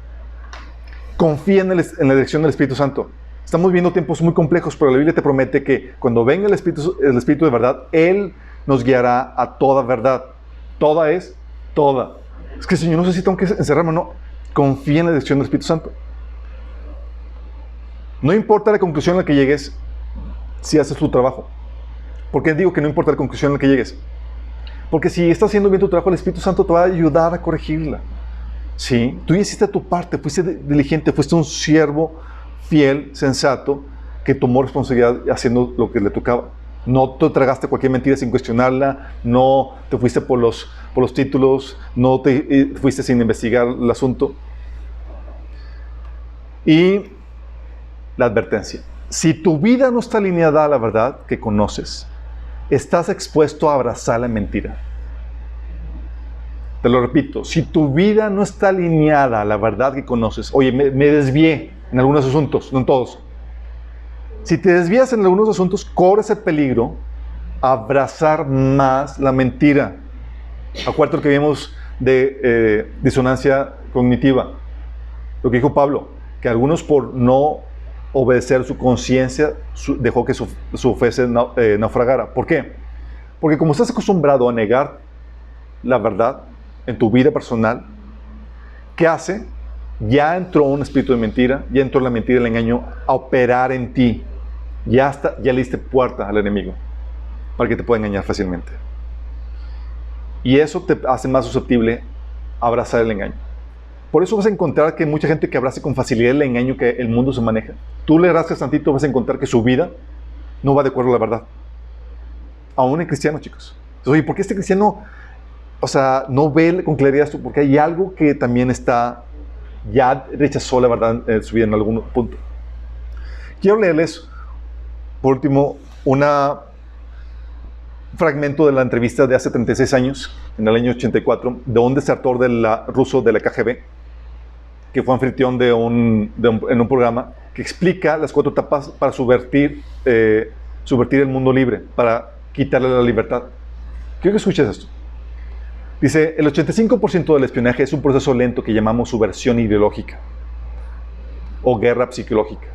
Confía en la dirección del Espíritu Santo. Estamos viviendo tiempos muy complejos, pero la Biblia te promete que cuando venga el Espíritu de verdad, Él nos guiará a toda verdad. Toda es toda. Es que, Señor, no sé si tengo que encerrarme o no. Confía en la dirección del Espíritu Santo. No importa la conclusión a la que llegues si haces tu trabajo. ¿Por qué digo que no importa la conclusión a la que llegues? Porque si estás haciendo bien tu trabajo, el Espíritu Santo te va a ayudar a corregirla. ¿Sí? Tú ya hiciste tu parte, fuiste diligente, fuiste un siervo fiel, sensato, que tomó responsabilidad haciendo lo que le tocaba. No te tragaste cualquier mentira sin cuestionarla, no te fuiste por los títulos, no te fuiste sin investigar el asunto. Y la advertencia. Si tu vida no está alineada a la verdad que conoces, estás expuesto a abrazar la mentira. Te lo repito, si tu vida no está alineada a la verdad que conoces, oye, me desvié en algunos asuntos, no en todos. Si te desvías en algunos asuntos, corres el peligro a abrazar más la mentira. Acuérdate lo que vimos de disonancia cognitiva. Lo que dijo Pablo, que algunos por no obedecer su conciencia dejó que su fe se naufragara. ¿Por qué? Porque como estás acostumbrado a negar la verdad en tu vida personal, ¿qué hace? Ya entró un espíritu de mentira, ya entró la mentira y el engaño a operar en ti. Ya le diste puerta al enemigo para que te pueda engañar fácilmente. Y eso te hace más susceptible a abrazar el engaño. Por eso vas a encontrar que mucha gente que abrace con facilidad el engaño que el mundo se maneja, tú le rascas tantito, vas a encontrar que su vida no va de acuerdo a la verdad. Aún en cristianos, chicos. Entonces, oye, ¿por qué este cristiano, no ve con claridad esto? Porque hay algo que también ya rechazó la verdad en su vida en algún punto. Quiero leerles, por último, un fragmento de la entrevista de hace 36 años, en el año 84, de un desertor ruso de la KGB, que fue anfitrión en un programa que explica las 4 etapas para subvertir el mundo libre, para quitarle la libertad. Quiero que escuches esto. Dice, el 85% del espionaje es un proceso lento que llamamos subversión ideológica o guerra psicológica.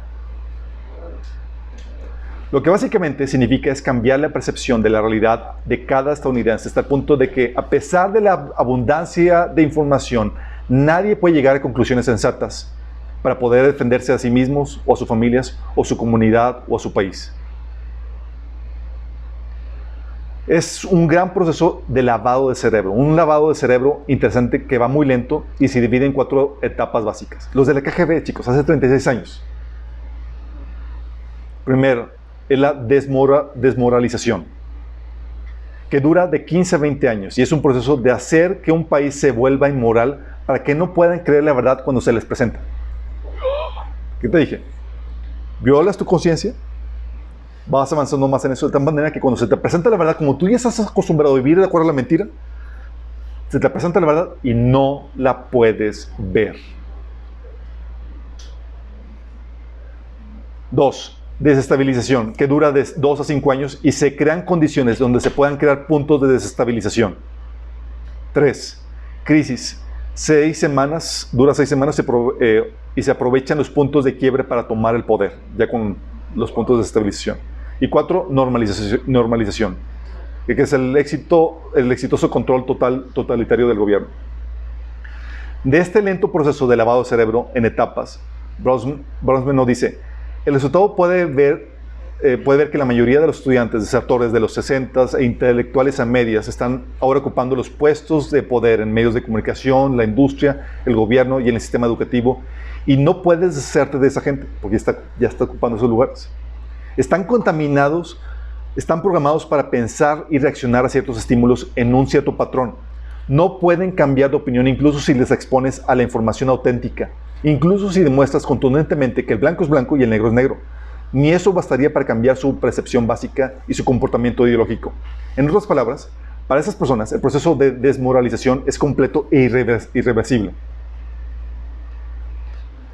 Lo que básicamente significa es cambiar la percepción de la realidad de cada estadounidense hasta el punto de que, a pesar de la abundancia de información, nadie puede llegar a conclusiones sensatas para poder defenderse a sí mismos o a sus familias o su comunidad o a su país. Es un gran proceso de lavado de cerebro. Un lavado de cerebro interesante que va muy lento y se divide en 4 etapas básicas. Los de la KGB, chicos, hace 36 años. Primero, es la desmoralización, que dura de 15 a 20 años y es un proceso de hacer que un país se vuelva inmoral para que no puedan creer la verdad cuando se les presenta. ¿Qué te dije? ¿Violas tu conciencia? Vas avanzando más en eso de tal manera que cuando se te presenta la verdad, como tú ya estás acostumbrado a vivir de acuerdo a la mentira, se te presenta la verdad y no la puedes ver. 2. Desestabilización, que dura de 2 a 5 años y se crean condiciones donde se puedan crear puntos de desestabilización. 3. Crisis. 6 semanas, dura 6 semanas y se aprovechan los puntos de quiebre para tomar el poder, ya con los puntos de desestabilización. Y 4, normalización, que es el exitoso control totalitario del gobierno. De este lento proceso de lavado de cerebro en etapas, Bronsman nos dice, el resultado puede ver que la mayoría de los estudiantes, desertores de los 60 e intelectuales a medias están ahora ocupando los puestos de poder en medios de comunicación, la industria, el gobierno y en el sistema educativo, y no puedes deshacerte de esa gente porque ya está ocupando esos lugares. Están contaminados, están programados para pensar y reaccionar a ciertos estímulos en un cierto patrón. No pueden cambiar de opinión incluso si les expones a la información auténtica, incluso si demuestras contundentemente que el blanco es blanco y el negro es negro. Ni eso bastaría para cambiar su percepción básica y su comportamiento ideológico. En otras palabras, para esas personas el proceso de desmoralización es completo e irreversible.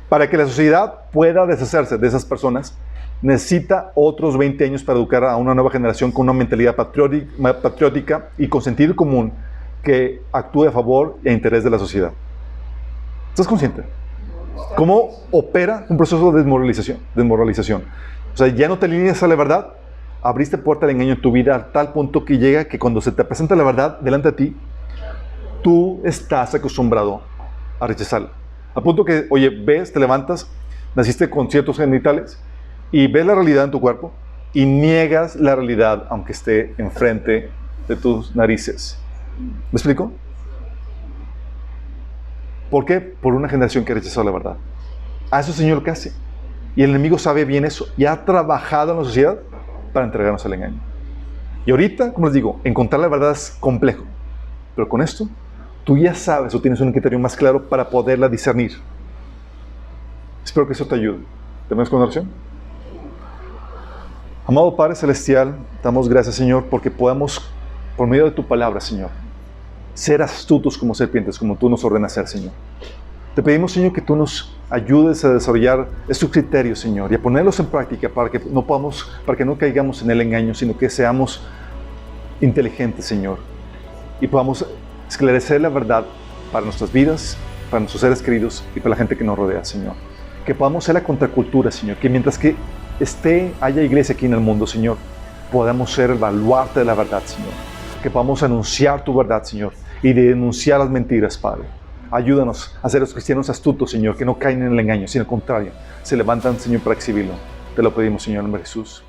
Para que la sociedad pueda deshacerse de esas personas, necesita otros 20 años para educar a una nueva generación con una mentalidad patriótica y con sentido común que actúe a favor e interés de la sociedad. ¿Estás consciente? ¿Cómo opera un proceso de desmoralización? O sea, ya no te alineas a la verdad, abriste puerta al engaño en tu vida a tal punto que llega que cuando se te presenta la verdad delante de ti, tú estás acostumbrado a rechazarla. A punto que, oye, ves, te levantas, naciste con ciertos genitales y ves la realidad en tu cuerpo y niegas la realidad aunque esté enfrente de tus narices. ¿Me explico? ¿Por qué? Por una generación que rechazó la verdad. A eso el Señor lo que hace. Y el enemigo sabe bien eso y ha trabajado en la sociedad para entregarnos al engaño. Y ahorita, como les digo, encontrar la verdad es complejo. Pero con esto, tú ya sabes o tienes un criterio más claro para poderla discernir. Espero que eso te ayude. ¿Tenemos con oración? Amado Padre Celestial, damos gracias, Señor, porque podamos, por medio de tu palabra, Señor, ser astutos como serpientes, como tú nos ordenas ser, Señor. Te pedimos, Señor, que tú nos ayudes a desarrollar estos criterios, Señor, y a ponerlos en práctica para que no caigamos en el engaño, sino que seamos inteligentes, Señor, y podamos esclarecer la verdad para nuestras vidas, para nuestros seres queridos y para la gente que nos rodea, Señor. Que podamos ser la contracultura, Señor, que mientras que haya iglesia aquí en el mundo, Señor, podamos ser el baluarte de la verdad, Señor. Que podamos anunciar tu verdad, Señor, y denunciar las mentiras, Padre. Ayúdanos a ser los cristianos astutos, Señor, que no caen en el engaño, sino al contrario, se levantan, Señor, para exhibirlo. Te lo pedimos, Señor, en nombre de Jesús.